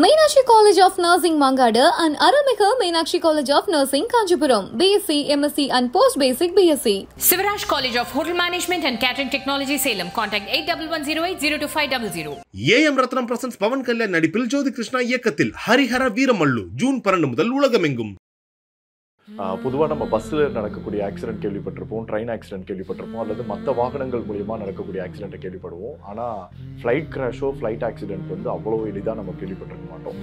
Meenakshi College of Nursing Mangada and Aramika Meenakshi College of Nursing Kanchipuram, BSc, MSc and Post Basic BSc. Sivaraj College of Hotel Management and Catering Technology, Salem. Contact 8110802500. AM Ratnam presents Pavan Kalyan நடிப்பில் ஜோதி கிருஷ்ணா இயக்கத்தில் Harihara Veeramallu June 12 முதல் உலகமெங்கும். பொதுவாக நம்ம பஸ்ஸில் நடக்கக்கூடிய accident கேள்விப்பட்டிருப்போம், train accident கேள்விப்பட்டிருப்போம், அல்லது மற்ற வாகனங்கள் மூலியமாக நடக்கக்கூடிய ஆக்சிடென்ட்டை கேள்விப்படுவோம். ஆனால் ஃப்ளைட் கிராஷோ ஃப்ளைட் ஆக்சிடென்ட் வந்து அவ்வளோ எளிதாக நம்ம கேள்விப்பட்டிருக்க மாட்டோம்.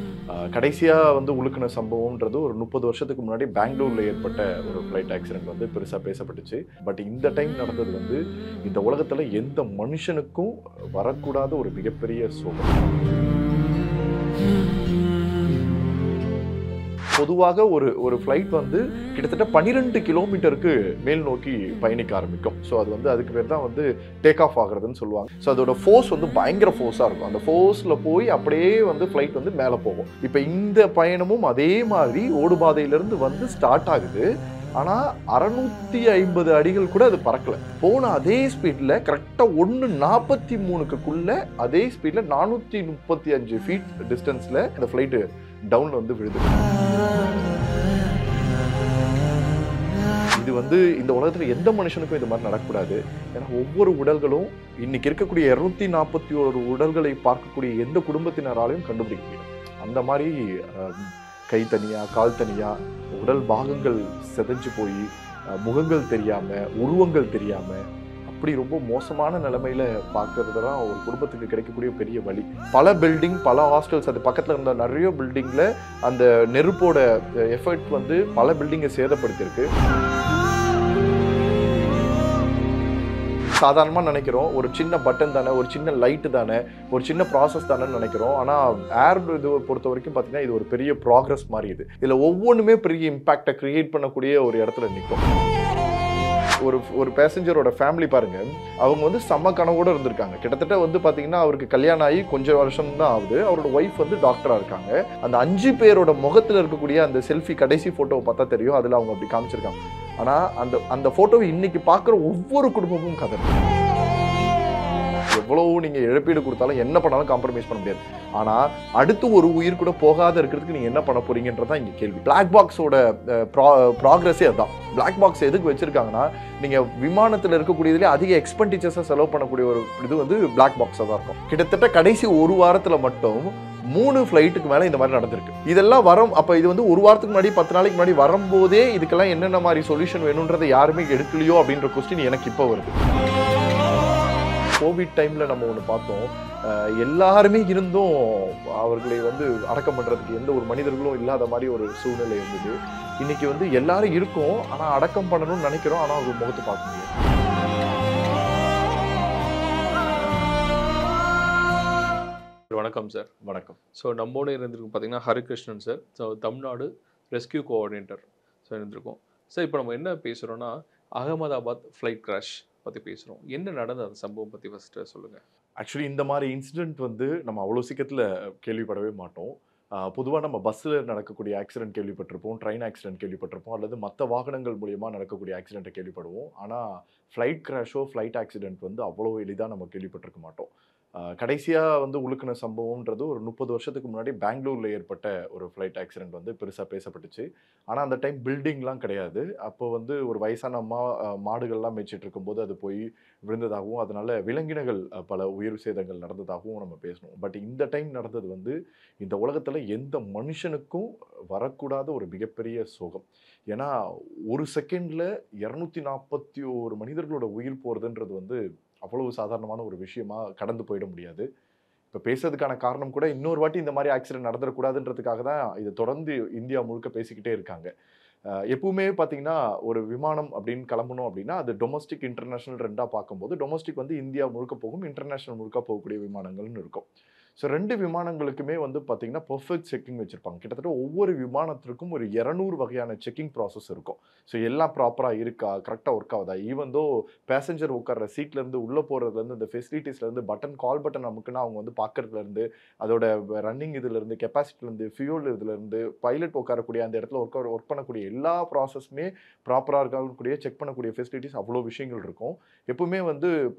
கடைசியாக உழுக்கின சம்பவம்ன்றது ஒரு 30 வருஷத்துக்கு முன்னாடி பெங்களூரில் ஏற்பட்ட ஒரு ஃப்ளைட் ஆக்சிடென்ட் வந்து பெருசாக பேசப்பட்டுச்சு. பட் இந்த டைம் நடந்தது இந்த உலகத்தில் எந்த மனுஷனுக்கும் வரக்கூடாத ஒரு மிகப்பெரிய சோகம். பொதுவாக ஒரு ஃப்ளைட் கிட்டத்தட்ட 12 கிலோமீட்டருக்கு மேல் நோக்கி பயணிக்க ஆரம்பிக்கும். ஸோ அது அதுக்கு பேர் தான் டேக் ஆஃப் ஆகுறதுன்னு சொல்லுவாங்க. ஸோ அதோட ஃபோர்ஸ் பயங்கர ஃபோர்ஸாக இருக்கும். அந்த ஃபோர்ஸில் போய் அப்படியே ஃப்ளைட் மேலே போகும். இப்போ இந்த பயணமும் அதே மாதிரி ஓடுபாதையிலேருந்து ஸ்டார்ட் ஆகுது. ஆனால் 650 அடிகள் கூட அது பறக்கலை. போன அதே ஸ்பீடில் கரெக்டாக 1:43க்குள்ள அதே ஸ்பீடில் 435 ஃபீட் டிஸ்டன்ஸில் இந்த ஃப்ளைட்டு டவுன்ல விழுது. இது இந்த உலகத்துல எந்த மனுஷனுக்கும் இந்த மாதிரி நடக்கக்கூடாது. ஏன்னா ஒவ்வொரு உடல்களும் இன்னைக்கு இருக்கக்கூடிய 241 உடல்களை பார்க்கக்கூடிய எந்த குடும்பத்தினராலையும் கண்டுபிடிக்க முடியும். அந்த மாதிரி கை தனியா கால் தனியா உடல் பாகங்கள் செதஞ்சு போய் முகங்கள் தெரியாம உருவங்கள் தெரியாம அப்படி ரொம்ப மோசமான நிலைமையில பார்க்கறது தான் ஒரு குடும்பத்துக்கு கிடைக்கக்கூடிய பெரிய வழி. பல பில்டிங், பல ஹாஸ்டல்ஸ், அது பக்கத்துல இருந்த நிறைய பில்டிங்ல அந்த நெருப்போட எஃபெக்ட் பல பில்டிங்கை சேதப்படுத்தியிருக்கு. சாதாரணமாக நினைக்கிறோம் ஒரு சின்ன பட்டன் தானே, ஒரு சின்ன லைட்டு தானே, ஒரு சின்ன ப்ராசஸ் தானேன்னு நினைக்கிறோம். ஆனால் ஏர் இதுவை பொறுத்த வரைக்கும் பார்த்தீங்கன்னா இது ஒரு பெரிய ப்ராக்ரஸ் மாதிரி. இதில் ஒவ்வொன்றுமே பெரிய இம்பேக்டை கிரியேட் பண்ணக்கூடிய ஒரு இடத்துல நிற்கும். ஒரு பேசஞ்சரோட ஃபேமிலி பாருங்க, அவங்க செம்ம கனவோட இருந்திருக்காங்க. கிட்டத்தட்ட பார்த்தீங்கன்னா அவருக்கு கல்யாணம் ஆகி கொஞ்சம் வருஷம் தான் ஆகுது. அவரோட ஒய்ஃப் டாக்டரா இருக்காங்க. அந்த 5 பேரோட முகத்தில் இருக்கக்கூடிய அந்த செல்ஃபி கடைசி போட்டோவை பார்த்தா தெரியும், அதில் அவங்க அப்படி காமிச்சிருக்காங்க. ஆனா அந்த போட்டோவை இன்னைக்கு பார்க்குற ஒவ்வொரு குடும்பமும் கதை. எவ்வளவு நீங்க இழப்பீடு கொடுத்தாலும் என்ன பண்ணாலும் காம்ப்ரமைஸ் பண்ண முடியாது. ஆனா அடுத்து ஒரு உயிர் கூட போகாத இருக்கிறதுக்கு நீங்க என்ன பண்ண போறீங்கன்றதான் இங்க கேள்வி. பிளாக் பாக்ஸோட ப்ராக்ரஸே அதுதான். பிளாக் பாக்ஸ் எதுக்கு வச்சிருக்காங்கன்னா, நீங்க விமானத்தில் இருக்கக்கூடியதுலேயே அதிக எக்ஸ்பெண்டிச்சர்ஸை செலவு பண்ணக்கூடிய ஒரு இது பிளாக் பாக்ஸாக தான் இருக்கும். கிட்டத்தட்ட கடைசி ஒரு வாரத்துல மட்டும் 3 ஃப்ளைட்டுக்கு மேலே இந்த மாதிரி நடந்திருக்கு. இதெல்லாம் அப்போ இது ஒரு வாரத்துக்கு முன்னாடி 10 நாளைக்கு முன்னாடி வரும்போதே இதுக்கெல்லாம் என்னென்ன மாதிரி சொல்யூஷன் வேணுன்றதை யாருமே எடுக்கலையோ அப்படின்ற கொஸ்டின் எனக்கு இப்போ வருது. கோவிட் டைமில் நம்ம ஒன்று பார்த்தோம், எல்லாருமே இருந்தும் அவர்களை அடக்கம் பண்ணுறதுக்கு எந்த ஒரு மனிதர்களும் இல்லாத மாதிரி ஒரு சூழ்நிலை இருந்தது. இன்னைக்கு எல்லாரும் இருக்கும், ஆனால் அடக்கம் பண்ணணும்னு நினைக்கிறோம், ஆனால் அவங்க முகத்தை பார்க்க முடியாது. வணக்கம் சார். வணக்கம். ஸோ நம்மோட இருந்திருக்கும் பார்த்தீங்கன்னா Harikrishnan sir. So Tamil Nadu rescue coordinator sir இருந்திருக்கோம். சார் இப்போ நம்ம என்ன பேசுகிறோன்னா, அகமதாபாத் ஃப்ளைட் கிராஷ் பற்றி பேசுகிறோம். என்ன நடந்தது அந்த சம்பவம் பற்றி ஃபஸ்ட்டு சொல்லுங்கள். ஆக்சுவலி இந்த மாதிரி இன்சிடென்ட் நம்ம அவ்வளோ சீக்கிரத்தில் கேள்விப்படவே மாட்டோம். பொதுவாக நம்ம பஸ்ஸில் நடக்கக்கூடிய ஆக்சிடென்ட் கேள்விப்பட்டிருப்போம், ட்ரெயின் ஆக்சிடென்ட் கேள்விப்பட்டிருப்போம், அல்லது மற்ற வாகனங்கள் மூலியமாக நடக்கக்கூடிய ஆக்சிடென்ட்டை கேள்விப்படுவோம். ஆனால் ஃப்ளைட் கிராஷோ ஃப்ளைட் ஆக்சிடென்ட் அவ்வளோ எளிதாக நம்ம கேள்விப்பட்டிருக்க மாட்டோம். கடைசியாக உழுக்கின சம்பவம்ன்றது ஒரு 30 வருஷத்துக்கு முன்னாடி பெங்களூரில் ஏற்பட்ட ஒரு ஃப்ளைட் ஆக்சிடென்ட் பெருசாக பேசப்பட்டுச்சு. ஆனால் அந்த டைம் பில்டிங்லாம் கிடையாது. அப்போ ஒரு வயசான மாடுகள்லாம் மேய்ச்சிட்டு இருக்கும்போது அது போய் விழுந்ததாகவும் அதனால விலங்கினங்கள் பல உயிர் சேதங்கள் நடந்ததாகவும் நம்ம பேசணும். பட் இந்த டைம் நடந்தது இந்த உலகத்தில் எந்த மனுஷனுக்கும் வரக்கூடாத ஒரு மிகப்பெரிய சோகம். ஏன்னா ஒரு செகண்டில் 241 மனிதர்களோட உயிர் போகிறதுன்றது அவ்வளவு சாதாரணமான ஒரு விஷயமா கடந்து போயிட முடியாது. இப்போ பேசுறதுக்கான காரணம் கூட இன்னொரு வாட்டி இந்த மாதிரி ஆக்சிடென்ட் நடந்துடக்கூடாதுன்றதுக்காக தான் இது தொடர்ந்து இந்தியா முழுக்க பேசிக்கிட்டே இருக்காங்க. எப்பவுமே பார்த்தீங்கன்னா ஒரு விமானம் அப்படின்னு கிளம்பணும் அப்படின்னா அது டொமஸ்டிக் இன்டர்நேஷனல் ரெண்டாக பார்க்கும்போது டொமஸ்டிக் இந்தியா முழுக்க போகும், இன்டர்நேஷனல் முழுக்க போகக்கூடிய விமானங்கள்னு இருக்கும். ஸோ 2 விமானங்களுக்குமே பார்த்தீங்கன்னா பர்ஃபெக்ட் செக்கிங் வச்சுருப்பாங்க. கிட்டத்தட்ட ஒவ்வொரு விமானத்திற்கும் ஒரு 200 வகையான செக்கிங் ப்ராசஸ் இருக்கும். ஸோ எல்லாம் ப்ராப்பராக இருக்கா, கரெக்டாக ஒர்க் ஆகுதா, ஈவன் தோ பேசஞ்சர் உட்கார்ற சீட்லேருந்து உள்ளே போகிறதுலேருந்து இந்த ஃபெசிலிட்டிஸ்லேருந்து கால் பட்டன் நமக்குன்னா அவங்க பார்க்குறதுலேருந்து அதோட ரன்னிங் இதுலேருந்து கெப்பாசிட்டிலேருந்து ஃபியூல் இதுலேருந்து பைலட் உட்காரக்கூடிய அந்த இடத்துல ஒர்க் பண்ணக்கூடிய எல்லா ப்ராசஸுமே ப்ராப்பராக இருக்கக்கூடிய செக் பண்ணக்கூடிய ஃபெசிலிட்டிஸ் அவ்வளோ விஷயங்கள் இருக்கும். எப்பவுமே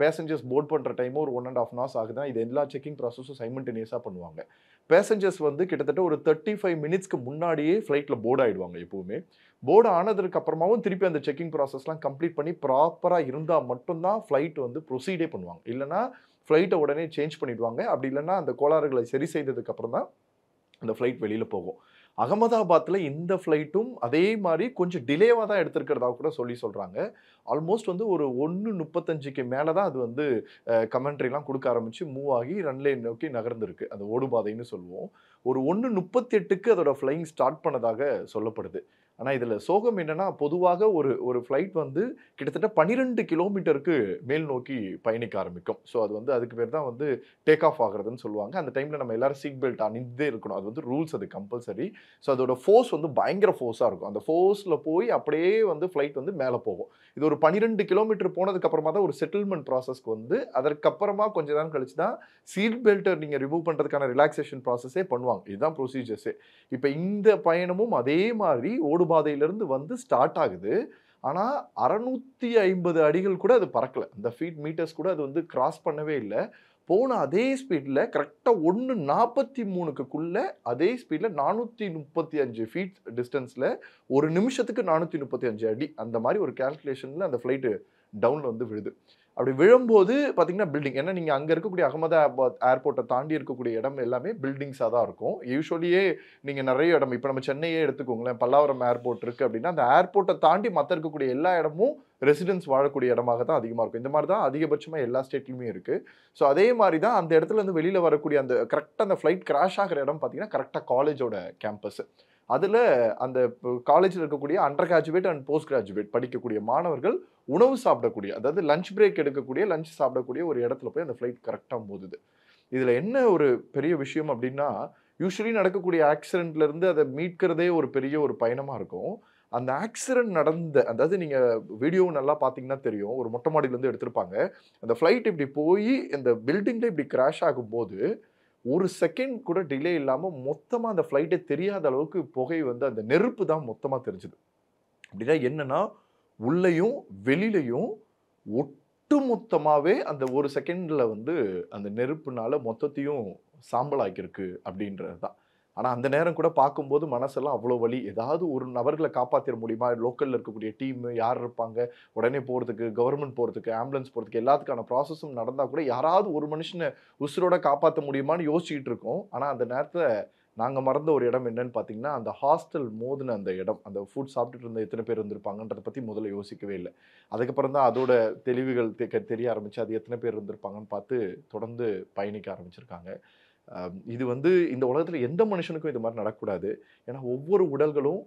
பேசஞ்சர்ஸ் போர்ட் பண்ணுற டைமும் ஒரு 1.5 hours ஆகுதான். இது எல்லா செக்கிங் ப்ராசஸும் சைமல்டேனியஸாக பண்ணுவாங்க. பேசஞ்சர்ஸ் வந்து கிட்டத்தட்ட ஒரு 35 மினிட்ஸ்க்கு முன்னாடியே ஃப்ளைட்டில் போர்டு ஆகிடுவாங்க. எப்போவுமே போர்டு ஆனதுக்கு அப்புறமாவும் திருப்பி அந்த செக்கிங் ப்ராசஸ்லாம் கம்ப்ளீட் பண்ணி ப்ராப்பராக இருந்தால் மட்டும்தான் ஃப்ளைட் வந்து ப்ரொசீடே பண்ணுவாங்க. இல்லைனா ஃப்ளைட்டை உடனே சேஞ்ச் பண்ணிடுவாங்க. அப்படி இல்லைன்னா அந்த கோளாறுகளை சரி செய்ததுக்கு அப்புறம் தான் அந்த ஃப்ளைட் வெளியில் போகும். அகமதாபாத்தில் இந்த ஃப்ளைட்டும் அதே மாதிரி கொஞ்சம் டிலேவாக தான் எடுத்திருக்கிறதா கூட சொல்கிறாங்க. ஆல்மோஸ்ட் வந்து ஒரு 1:35க்கு மேலே தான் அது வந்து கமெண்ட்ரிலாம் கொடுக்க ஆரம்பித்து மூவ் ஆகி ரன்லே நோக்கி நகர்ந்துருக்கு. அந்த ஓடுபாதைன்னு சொல்லுவோம். ஒரு 1:38க்கு அதோட ஃப்ளைங் ஸ்டார்ட் பண்ணதாக சொல்லப்படுது. ஆனால் இதில் சோகம் என்னென்னா, பொதுவாக ஒரு ஃப்ளைட் வந்து கிட்டத்தட்ட 12 கிலோமீட்டருக்கு மேல் நோக்கி பயணிக்க ஆரம்பிக்கும். ஸோ அது வந்து அதுக்கு பேர் தான் வந்து டேக் ஆஃப் ஆகுறதுன்னு சொல்லுவாங்க. அந்த டைமில் நம்ம எல்லாரும் சீட் பெல்ட் அணிந்தே இருக்கணும். அது வந்து ரூல்ஸ், அது கம்பல்சரி. ஸோ அதோட ஃபோர்ஸ் வந்து பயங்கர ஃபோர்ஸாக இருக்கும். அந்த ஃபோர்ஸில் போய் அப்படியே வந்து ஃப்ளைட் வந்து மேலே போகும். இது ஒரு 12 கிலோமீட்டர் போனதுக்கு அப்புறமா தான் ஒரு செட்டில்மெண்ட் ப்ராசஸ்க்கு வந்து அதற்கப்புறமா கொஞ்ச நேரம் கழிச்சு தான் சீட் பெல்ட்டை நீங்கள் ரிமூவ் பண்ணுறதுக்கான ரிலாக்ஸேஷன் ப்ராசஸே பண்ணுவாங்க. இதுதான் ப்ரொசீஜர்ஸே. இப்போ இந்த பயணமும் அதே மாதிரி ஓடுபாதையிலிருந்து வந்து ஸ்டார்ட் ஆகுது. ஆனால் 650 அடிகள் கூட அது பறக்கலை. அந்த ஃபீட் மீட்டர்ஸ் கூட அது வந்து கிராஸ் பண்ணவே இல்லை. போன அதே ஸ்பீடில் கரெக்டாக 1:43க்குள்ளே அதே ஸ்பீடில் 435 ஃபீட் டிஸ்டன்ஸில் ஒரு நிமிஷத்துக்கு 435 அடி அந்த மாதிரி ஒரு கேல்குலேஷனில் அந்த ஃப்ளைட்டு டவுனில் வந்து விழுது. அப்படி விழும்போது பார்த்தீங்கன்னா பில்டிங், ஏன்னா நீங்கள் அங்கே இருக்கக்கூடிய அகமதாபாத் ஏர்போர்ட்டை தாண்டி இருக்கக்கூடிய இடம் எல்லாமே பில்டிங்ஸாக தான் இருக்கும். யூஸ்வலியே நீங்கள் நிறைய இடம், இப்போ நம்ம சென்னையே எடுத்துக்கோங்களேன், பல்லாவரம் ஏர்போர்ட் இருக்குது அப்படின்னா அந்த ஏர்போர்ட்டை தாண்டி மற்ற இருக்கக்கூடிய எல்லா இடமும் ரெசிடென்ட்ஸ் வாழக்கூடிய இடமாக தான் அதிகமாக இருக்கும். இந்த மாதிரி தான் அதிகபட்சமாக எல்லா ஸ்டேட்லையுமே இருக்குது. ஸோ அதே மாதிரி தான் அந்த இடத்துல இருந்து வெளியில் வரக்கூடிய அந்த கரெக்டாக அந்த ஃப்ளைட் கிராஷ் ஆகிற இடம் பார்த்தீங்கன்னா கரெக்டாக காலேஜோட கேம்பஸ். அதில் அந்த காலேஜில் இருக்கக்கூடிய under graduate and post graduate படிக்கக்கூடிய மாணவர்கள் உணவு சாப்பிடக்கூடிய, அதாவது லஞ்ச் பிரேக் எடுக்கக்கூடிய, லஞ்ச் சாப்பிடக்கூடிய ஒரு இடத்துல போய் அந்த ஃப்ளைட் கரெக்டாக போகுது. இதில் என்ன ஒரு பெரிய விஷயம் அப்படின்னா, யூஸ்வலி நடக்கக்கூடிய ஆக்சிடென்ட்லேருந்து அதை மீட்கிறதே ஒரு பெரிய ஒரு பயணமாக இருக்கும். அந்த ஆக்சிடென்ட் நடந்த, அதாவது நீங்கள் வீடியோ நல்லா பார்த்தீங்கன்னா தெரியும், ஒரு மொட்டை மாடியிலேருந்து எடுத்திருப்பாங்க. அந்த ஃப்ளைட் இப்படி போய் இந்த பில்டிங்கில் இப்படி கிராஷ் ஆகும்போது ஒரு செகண்ட் கூட டிலே இல்லாமல் மொத்தமாக அந்த ஃப்ளைட்டே தெரியாத அளவுக்கு புகை வந்து அந்த நெருப்பு தான் மொத்தமாக தெரிஞ்சுது. அப்படின்னா என்னன்னா, உள்ளேயும் வெளியிலையும் ஒட்டு மொத்தமாகவே அந்த ஒரு செகண்டில் வந்து அந்த நெருப்புனால மொத்தத்தையும் சாம்பல் ஆக்கியிருக்கு அப்படின்றது தான். ஆனால் அந்த நேரம் கூட பார்க்கும்போது மனசெல்லாம் அவ்வளோ வலி. ஏதாவது ஒரு நபர்களை காப்பாற்றிட முடியுமா, லோக்கலில் இருக்கக்கூடிய டீமு யார் இருப்பாங்க, உடனே போகிறதுக்கு, கவர்மெண்ட் போகிறதுக்கு, ஆம்புலன்ஸ் போகிறதுக்கு, எல்லாத்துக்கான ப்ராசஸும் நடந்தால் கூட யாராவது ஒரு மனுஷனை உசுரோட காப்பாற்ற முடியுமான்னு யோசிச்சுக்கிட்டு இருக்கோம். ஆனால் அந்த நேரத்தில் நாங்கள் மறந்த ஒரு இடம் என்னன்னு பார்த்தீங்கன்னா, அந்த ஹாஸ்டல் மோதின அந்த இடம், அந்த ஃபுட் சாப்பிட்டுட்டு இருந்த எத்தனை பேர் இருந்திருப்பாங்கன்றதை பற்றி முதல்ல யோசிக்கவே இல்லை. அதுக்கப்புறம் தான் அதோட தெளிவுகள் தெரிய ஆரம்பிச்சு, அது எத்தனை பேர் இருந்திருப்பாங்கன்னு பார்த்து தொடர்ந்து பயணிக்க ஆரம்பிச்சிருக்காங்க. இது வந்து இந்த உலகத்தில் எந்த மனுஷனுக்கும் இது மாதிரி நடக்கக்கூடாது. ஏன்னா ஒவ்வொரு உடல்களும்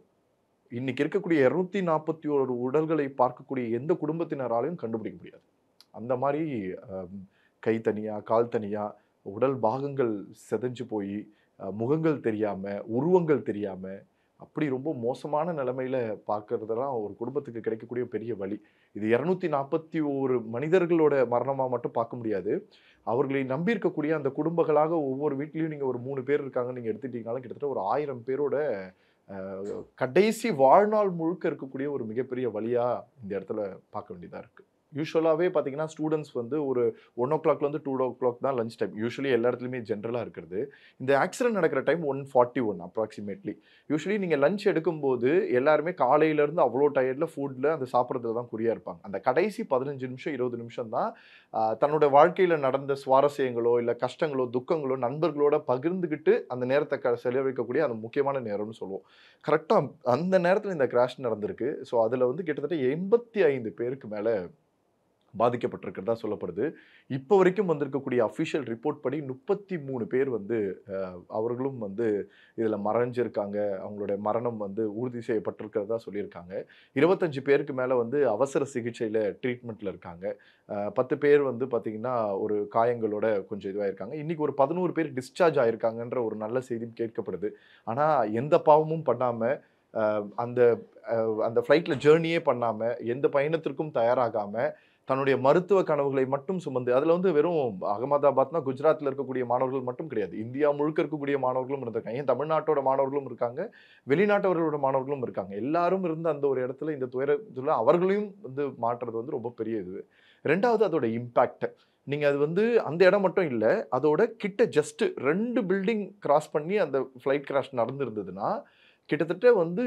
இன்னைக்கு இருக்கக்கூடிய 241 உடல்களை பார்க்கக்கூடிய எந்த குடும்பத்தினராலையும் கண்டுபிடிக்க முடியாது. அந்த மாதிரி கை தனியாக, கால் தனியாக, உடல் பாகங்கள் செதஞ்சு போய், முகங்கள் தெரியாமல், உருவங்கள் தெரியாமல், அப்படி ரொம்ப மோசமான நிலைமையில் பார்க்கறதெல்லாம் ஒரு குடும்பத்துக்கு கிடைக்கக்கூடிய பெரிய வழி. இது 241 மனிதர்களோட மரணமாக மட்டும் பார்க்க முடியாது. அவர்களை நம்பி இருக்கக்கூடிய அந்த குடும்பங்களாக ஒவ்வொரு வீட்லேயும் நீங்கள் ஒரு 3 பேர் இருக்காங்கன்னு நீங்கள் எடுத்துட்டீங்கனாலும் கிட்டத்தட்ட ஒரு 1000 பேரோட கடைசி வாழ்நாள் முழுக்க இருக்கக்கூடிய ஒரு மிகப்பெரிய வழியாக இந்த இடத்துல பார்க்க வேண்டியதாக இருக்குது. யூஸ்வலாகவே பார்த்தீங்கன்னா ஸ்டூடெண்ட்ஸ் வந்து ஒரு 1 o'clockலேருந்து 2 o'clock தான் லஞ்ச் டைம். யூஸ்வலி எல்லா இடத்துலையுமே ஜென்ரலாக இருக்கிறது. இந்த ஆக்சிடென்ட் நடக்கிற டைம் 1:41 அப்ராக்சிமேட்லி. யூஸ்வலி நீங்கள் லஞ்ச் எடுக்கும்போது எல்லாருமே காலையிலேருந்து அவ்வளோ டயர்டில் ஃபுட்டில் அந்த சாப்பிட்றதுல தான் குறியாக இருப்பாங்க. அந்த கடைசி 15 நிமிஷம் 20 நிமிஷம் தான் தன்னோட வாழ்க்கையில் நடந்த சுவாரஸ்யங்களோ இல்லை கஷ்டங்களோ துக்கங்களோ நண்பர்களோட பகிர்ந்துக்கிட்டு அந்த நேரத்தை செலவழிக்கக்கூடிய அந்த முக்கியமான நேரம்னு சொல்லுவோம். கரெக்டாக அந்த நேரத்தில் இந்த கிராஷ் நடந்திருக்கு. ஸோ அதில் வந்து கிட்டத்தட்ட 85 பேருக்கு மேலே பாதிக்கப்பட்டிருக்கிறதா சொல்லப்படுது. இப்போ வரைக்கும் வந்திருக்கக்கூடிய அஃபிஷியல் ரிப்போர்ட் படி 33 பேர் வந்து அவர்களும் வந்து இதில் மறைஞ்சிருக்காங்க. அவங்களுடைய மரணம் வந்து உறுதி செய்யப்பட்டிருக்கிறதா சொல்லியிருக்காங்க. 25 பேருக்கு மேலே வந்து அவசர சிகிச்சையில் ட்ரீட்மெண்ட்டில் இருக்காங்க. 10 பேர் வந்து பார்த்திங்கன்னா ஒரு காயங்களோட கொஞ்சம் இதுவாக இருக்காங்க. இன்றைக்கி ஒரு 11 பேர் டிஸ்சார்ஜ் ஆகிருக்காங்கன்ற ஒரு நல்ல செய்தியும் கேட்கப்படுது. ஆனால் எந்த பாவமும் பண்ணாமல் அந்த அந்த ஃப்ளைட்டில் ஜேர்னியே பண்ணாமல் எந்த பயணத்திற்கும் தயாராகாமல் தன்னுடைய மருத்துவ கனவுகளை மட்டும் சுமந்து, அதில் வந்து வெறும் அகமதாபாத்னா குஜராத்தில் இருக்கக்கூடிய மாணவர்கள் மட்டும் கிடையாது, இந்தியா முழுக்க இருக்கக்கூடிய மாணவர்களும் இருந்திருக்காங்க. ஏன் தமிழ்நாட்டோட மாணவர்களும் இருக்காங்க, வெளிநாட்டவர்களோட மாணவர்களும் இருக்காங்க. எல்லாரும் இருந்த அந்த ஒரு இடத்துல இந்த துயரத்தில் அவர்களையும் வந்து மாற்றுறது வந்து ரொம்ப பெரிய இது. ரெண்டாவது அதோட இம்பேக்ட். நீங்கள் அது வந்து அந்த இடம் மட்டும் இல்லை, அதோட கிட்ட ஜஸ்ட் 2 பில்டிங் கிராஸ் பண்ணி அந்த ஃப்ளைட் கிராஷ் நடந்திருந்ததுன்னா கிட்டத்தட்ட வந்து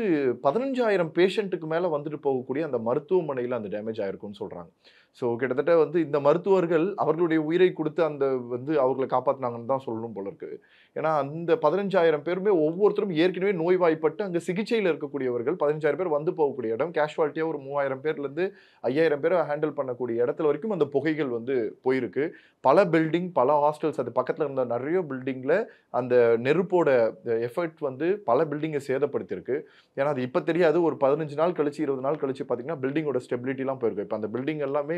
15,000 பேஷண்ட்டுக்கு மேலே வந்துட்டு போகக்கூடிய அந்த மருத்துவமனையில் அந்த டேமேஜ் ஆயிருக்கும்னு சொல்கிறாங்க. ஸோ கிட்டத்தட்ட வந்து இந்த மருத்துவர்கள் அவர்களுடைய உயிரை கொடுத்து அந்த வந்து அவர்களை காப்பாற்றினாங்கன்னு தான் சொல்லணும் போல இருக்கு. ஏன்னா அந்த 15,000 பேருமே ஒவ்வொருத்தரும் ஏற்கனவே நோய்வாய்ப்பட்டு அங்கே சிகிச்சையில் இருக்கக்கூடியவர்கள். 15,000 பேர் வந்து போகக்கூடிய இடம், கேஷுவாலிட்டியாக ஒரு 3,000 பேர்லேருந்து 5,000 பேரை ஹேண்டில் பண்ணக்கூடிய இடத்துல வரைக்கும் அந்த புகைகள் வந்து போயிருக்கு. பல பில்டிங், பல ஹாஸ்டல்ஸ், அது பக்கத்தில் இருந்த நிறைய பில்டிங்கில் அந்த நெருப்போட எஃபெக்ட் வந்து பல பில்டிங்கை சேதப்படுத்தியிருக்கு. ஏன்னா அது இப்போ தெரியாது, ஒரு 15 நாள் கழிச்சு 20 நாள் கழிச்சு பார்த்தீங்கன்னா பில்டிங்கோட ஸ்டெபிலிட்டிலாம் போயிருக்கு. இப்போ அந்த பில்டிங் எல்லாமே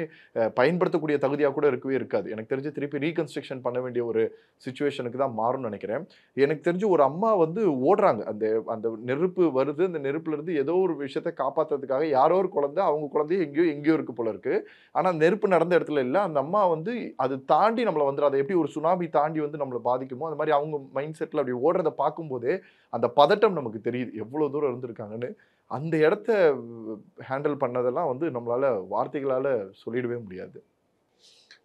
பயன்படுத்தக்கூடிய தகுதியாக கூட இருக்கவே இருக்காது. எனக்கு தெரிஞ்சு திருப்பி ரீகன்ஸ்ட்ரக்ஷன் பண்ண வேண்டிய ஒரு சிச்சுவேஷனுக்கு தான் மாறும்னு நினைக்கிறேன். எனக்கு தெரிஞ்சு ஒரு அம்மா வந்து ஓடுறாங்க, அந்த அந்த நெருப்பு வருது, அந்த நெருப்புல இருந்து ஏதோ ஒரு விஷயத்தை காப்பாற்றுறதுக்காக யாரோ ஒரு குழந்தை, அவங்க குழந்தைய எங்கேயோ இருக்கு போல இருக்கு. ஆனால் நெருப்பு நடந்த இடத்துல இல்லை. அந்த அம்மா வந்து அது தாண்டி நம்மளை வந்து அதை எப்படி ஒரு சுனாமி தாண்டி வந்து நம்மளை பாதிக்குமோ அந்த மாதிரி அவங்க மைண்ட் செட்டில் அப்படி ஓடுறதை பார்க்கும்போதே அந்த பதட்டம் நமக்கு தெரியுது எவ்வளோ தூரம் இருந்திருக்காங்கன்னு. அந்த இடத்த ஹேண்டில் பண்ணதெல்லாம் வந்து நம்மளால வார்த்தைகளால் சொல்லிடவே முடியாது.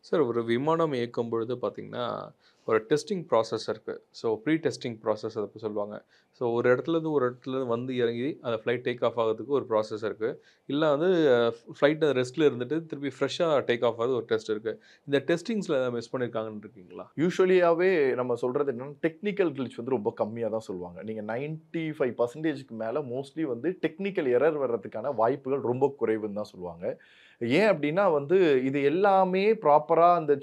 சார், ஒரு விமானம் இயக்கும் பொழுது பார்த்தீங்கன்னா ஒரு டெஸ்டிங் ப்ராசஸ் இருக்குது. ஸோ ப்ரீ டெஸ்டிங் ப்ராசஸ் அதை சொல்லுவாங்க. ஸோ ஒரு இடத்துலேருந்து வந்து இறங்கி அந்த ஃப்ளைட் டேக் ஆஃப் ஆகிறதுக்கு ஒரு ப்ராசஸ் இருக்குது. இல்லை வந்து ஃப்ளைட்டை ரெஸ்ட்டில் இருந்துட்டு திருப்பி ஃப்ரெஷ்ஷாக டேக் ஆஃப் ஆகுது ஒரு டெஸ்ட் இருக்குது. இந்த டெஸ்டிங்ஸில் எதாவது மிஸ் பண்ணியிருக்காங்கன்னு இருக்கீங்களா? யூஸ்வலியாகவே நம்ம சொல்கிறது என்னென்னா டெக்னிக்கல் கிளிச் வந்து ரொம்ப கம்மியாக தான் சொல்லுவாங்க. நீங்கள் 95% மேலே மோஸ்ட்லி வந்து டெக்னிக்கல் எரர் வர்றதுக்கான வாய்ப்புகள் ரொம்ப குறைவுன்னு தான் சொல்லுவாங்க. ஏன் அப்படின்னா வந்து இது எல்லாமே ப்ராப்பராக அந்த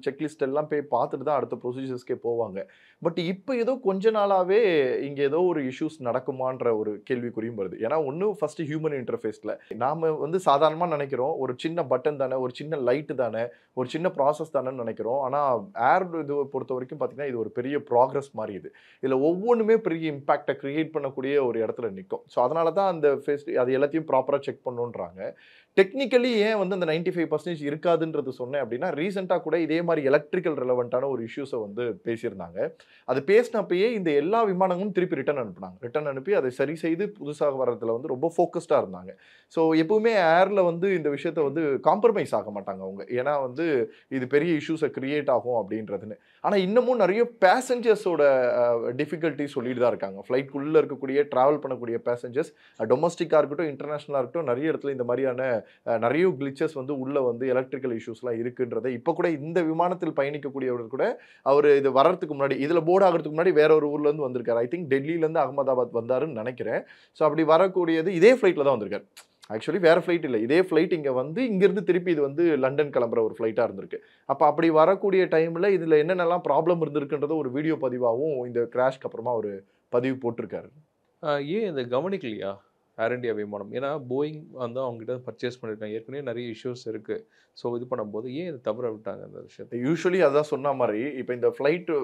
செக்லிஸ்ட் எல்லாம் போய் பார்த்துட்டு தான் அடுத்த ப்ரொசீஜர்ஸ்க்கே போவாங்க. பட் இப்போ ஏதோ கொஞ்ச நாளாகவே இங்கே ஏதோ ஒரு இஷ்யூஸ் நடக்குமான்ற ஒரு கேள்விக்குறியும் வருது. ஏன்னா ஒன்று ஃபஸ்ட்டு ஹியூமன் இன்டர்ஃபேஸில் நாம் வந்து சாதாரணமாக நினைக்கிறோம், ஒரு சின்ன பட்டன் தானே, ஒரு சின்ன லைட்டு தானே, ஒரு சின்ன ப்ராசஸ் தானேன்னு நினைக்கிறோம். ஆனால் ஏர் இதுவை பொறுத்த வரைக்கும் பார்த்திங்கன்னா இது ஒரு பெரிய ப்ராக்ரஸ் மாதிரி. இதில் ஒவ்வொன்றுமே பெரிய இம்பேக்டை க்ரியேட் பண்ணக்கூடிய ஒரு இடத்துல நிற்கும். ஸோ அதனால தான் அந்த அது எல்லாத்தையும் ப்ராப்பராக செக் பண்ணுன்றாங்க. டெக்னிக்கலி ஏன் வந்து அந்த 95% இருக்காதுன்றது சொன்னேன் அப்படின்னா, ரீசெண்டாக கூட இதே மாதிரி எலக்ட்ரிக்கல் ரெலவெண்ட்டான ஒரு இஷ்யூஸை வந்து பேசியிருந்தாங்க. அது பேசினப்பயே இந்த எல்லா விமானங்களும் திருப்பி ரிட்டர்ன் அனுப்பி அதை சரி செய்து புதுசாக வர்றதுல வந்து ரொம்ப ஃபோக்கஸ்டாக இருந்தாங்க. ஸோ எப்பவுமே ஏரில் வந்து இந்த விஷயத்தை வந்து காம்ப்ரமைஸ் ஆக மாட்டாங்க அவங்க. ஏன்னா வந்து இது பெரிய இஷ்யூஸை கிரியேட் ஆகும் அப்படின்றதுன்னு. ஆனால் இன்னமும் நிறைய பேசஞ்சர்ஸோட டிஃபிகல்ட்டி சொல்லிட்டு தான் இருக்காங்க. ஃப்ளைட்குள்ளே இருக்கக்கூடிய ட்ராவல் பண்ணக்கூடிய பேசஞ்சர்ஸ், டொமஸ்டிக்காக இருக்கட்டும் இன்டர்நேஷ்னலாக இருக்கட்டும், நிறைய இடத்துல இந்த மாதிரியான நிறைய கிளிச்சஸ் வந்து உள்ள வந்து எலக்ட்ரிக்கல் இஷ்யூஸ்லாம் இருக்குன்றதை இப்போ கூட இந்த விமானத்தில் பயணிக்கக்கூடியவர் கூட அவர் இது வர்றதுக்கு முன்னாடி, இதில் போர்டு ஆகிறதுக்கு முன்னாடி வேற ஒரு ஊர்லேருந்து வந்திருக்காரு. ஐ திங்க் டெல்லியிலேருந்து அகமதாபாத் வந்தாருன்னு நினைக்கிறேன். ஸோ அப்படி வரக்கூடியது இதே ஃப்ளைட்டில் தான் வந்திருக்காரு. ஆக்சுவலி வேறு ஃப்ளைட் இல்லை, இதே ஃப்ளைட் இங்கே வந்து இங்கேருந்து திருப்பி இது வந்து லண்டன் கிளம்புற ஒரு ஃப்ளைட்டாக இருந்திருக்கு. அப்போ அப்படி வரக்கூடிய டைமில் இதில் என்னென்னலாம் ப்ராப்ளம் இருந்திருக்குன்றத ஒரு வீடியோ பதிவாகவும் இந்த கிராஷ்க்கு அப்புறமா ஒரு பதிவு போட்டிருக்காரு. ஏன் இதை கவனிக்கலையா ஏர் இண்டியா விமானம்? ஏன்னா போயிங் வந்து அவங்ககிட்ட பர்ச்சேஸ் பண்ணியிருக்காங்க, ஏற்கனவே நிறைய இஷ்யூஸ் இருக்குது. ஸோ இது பண்ணும்போது ஏன் இதை தவற விட்டாங்க அந்த விஷயத்தை? யூஸ்வலி அதான் சொன்ன மாதிரி இப்போ இந்த ஃப்ளைட்டு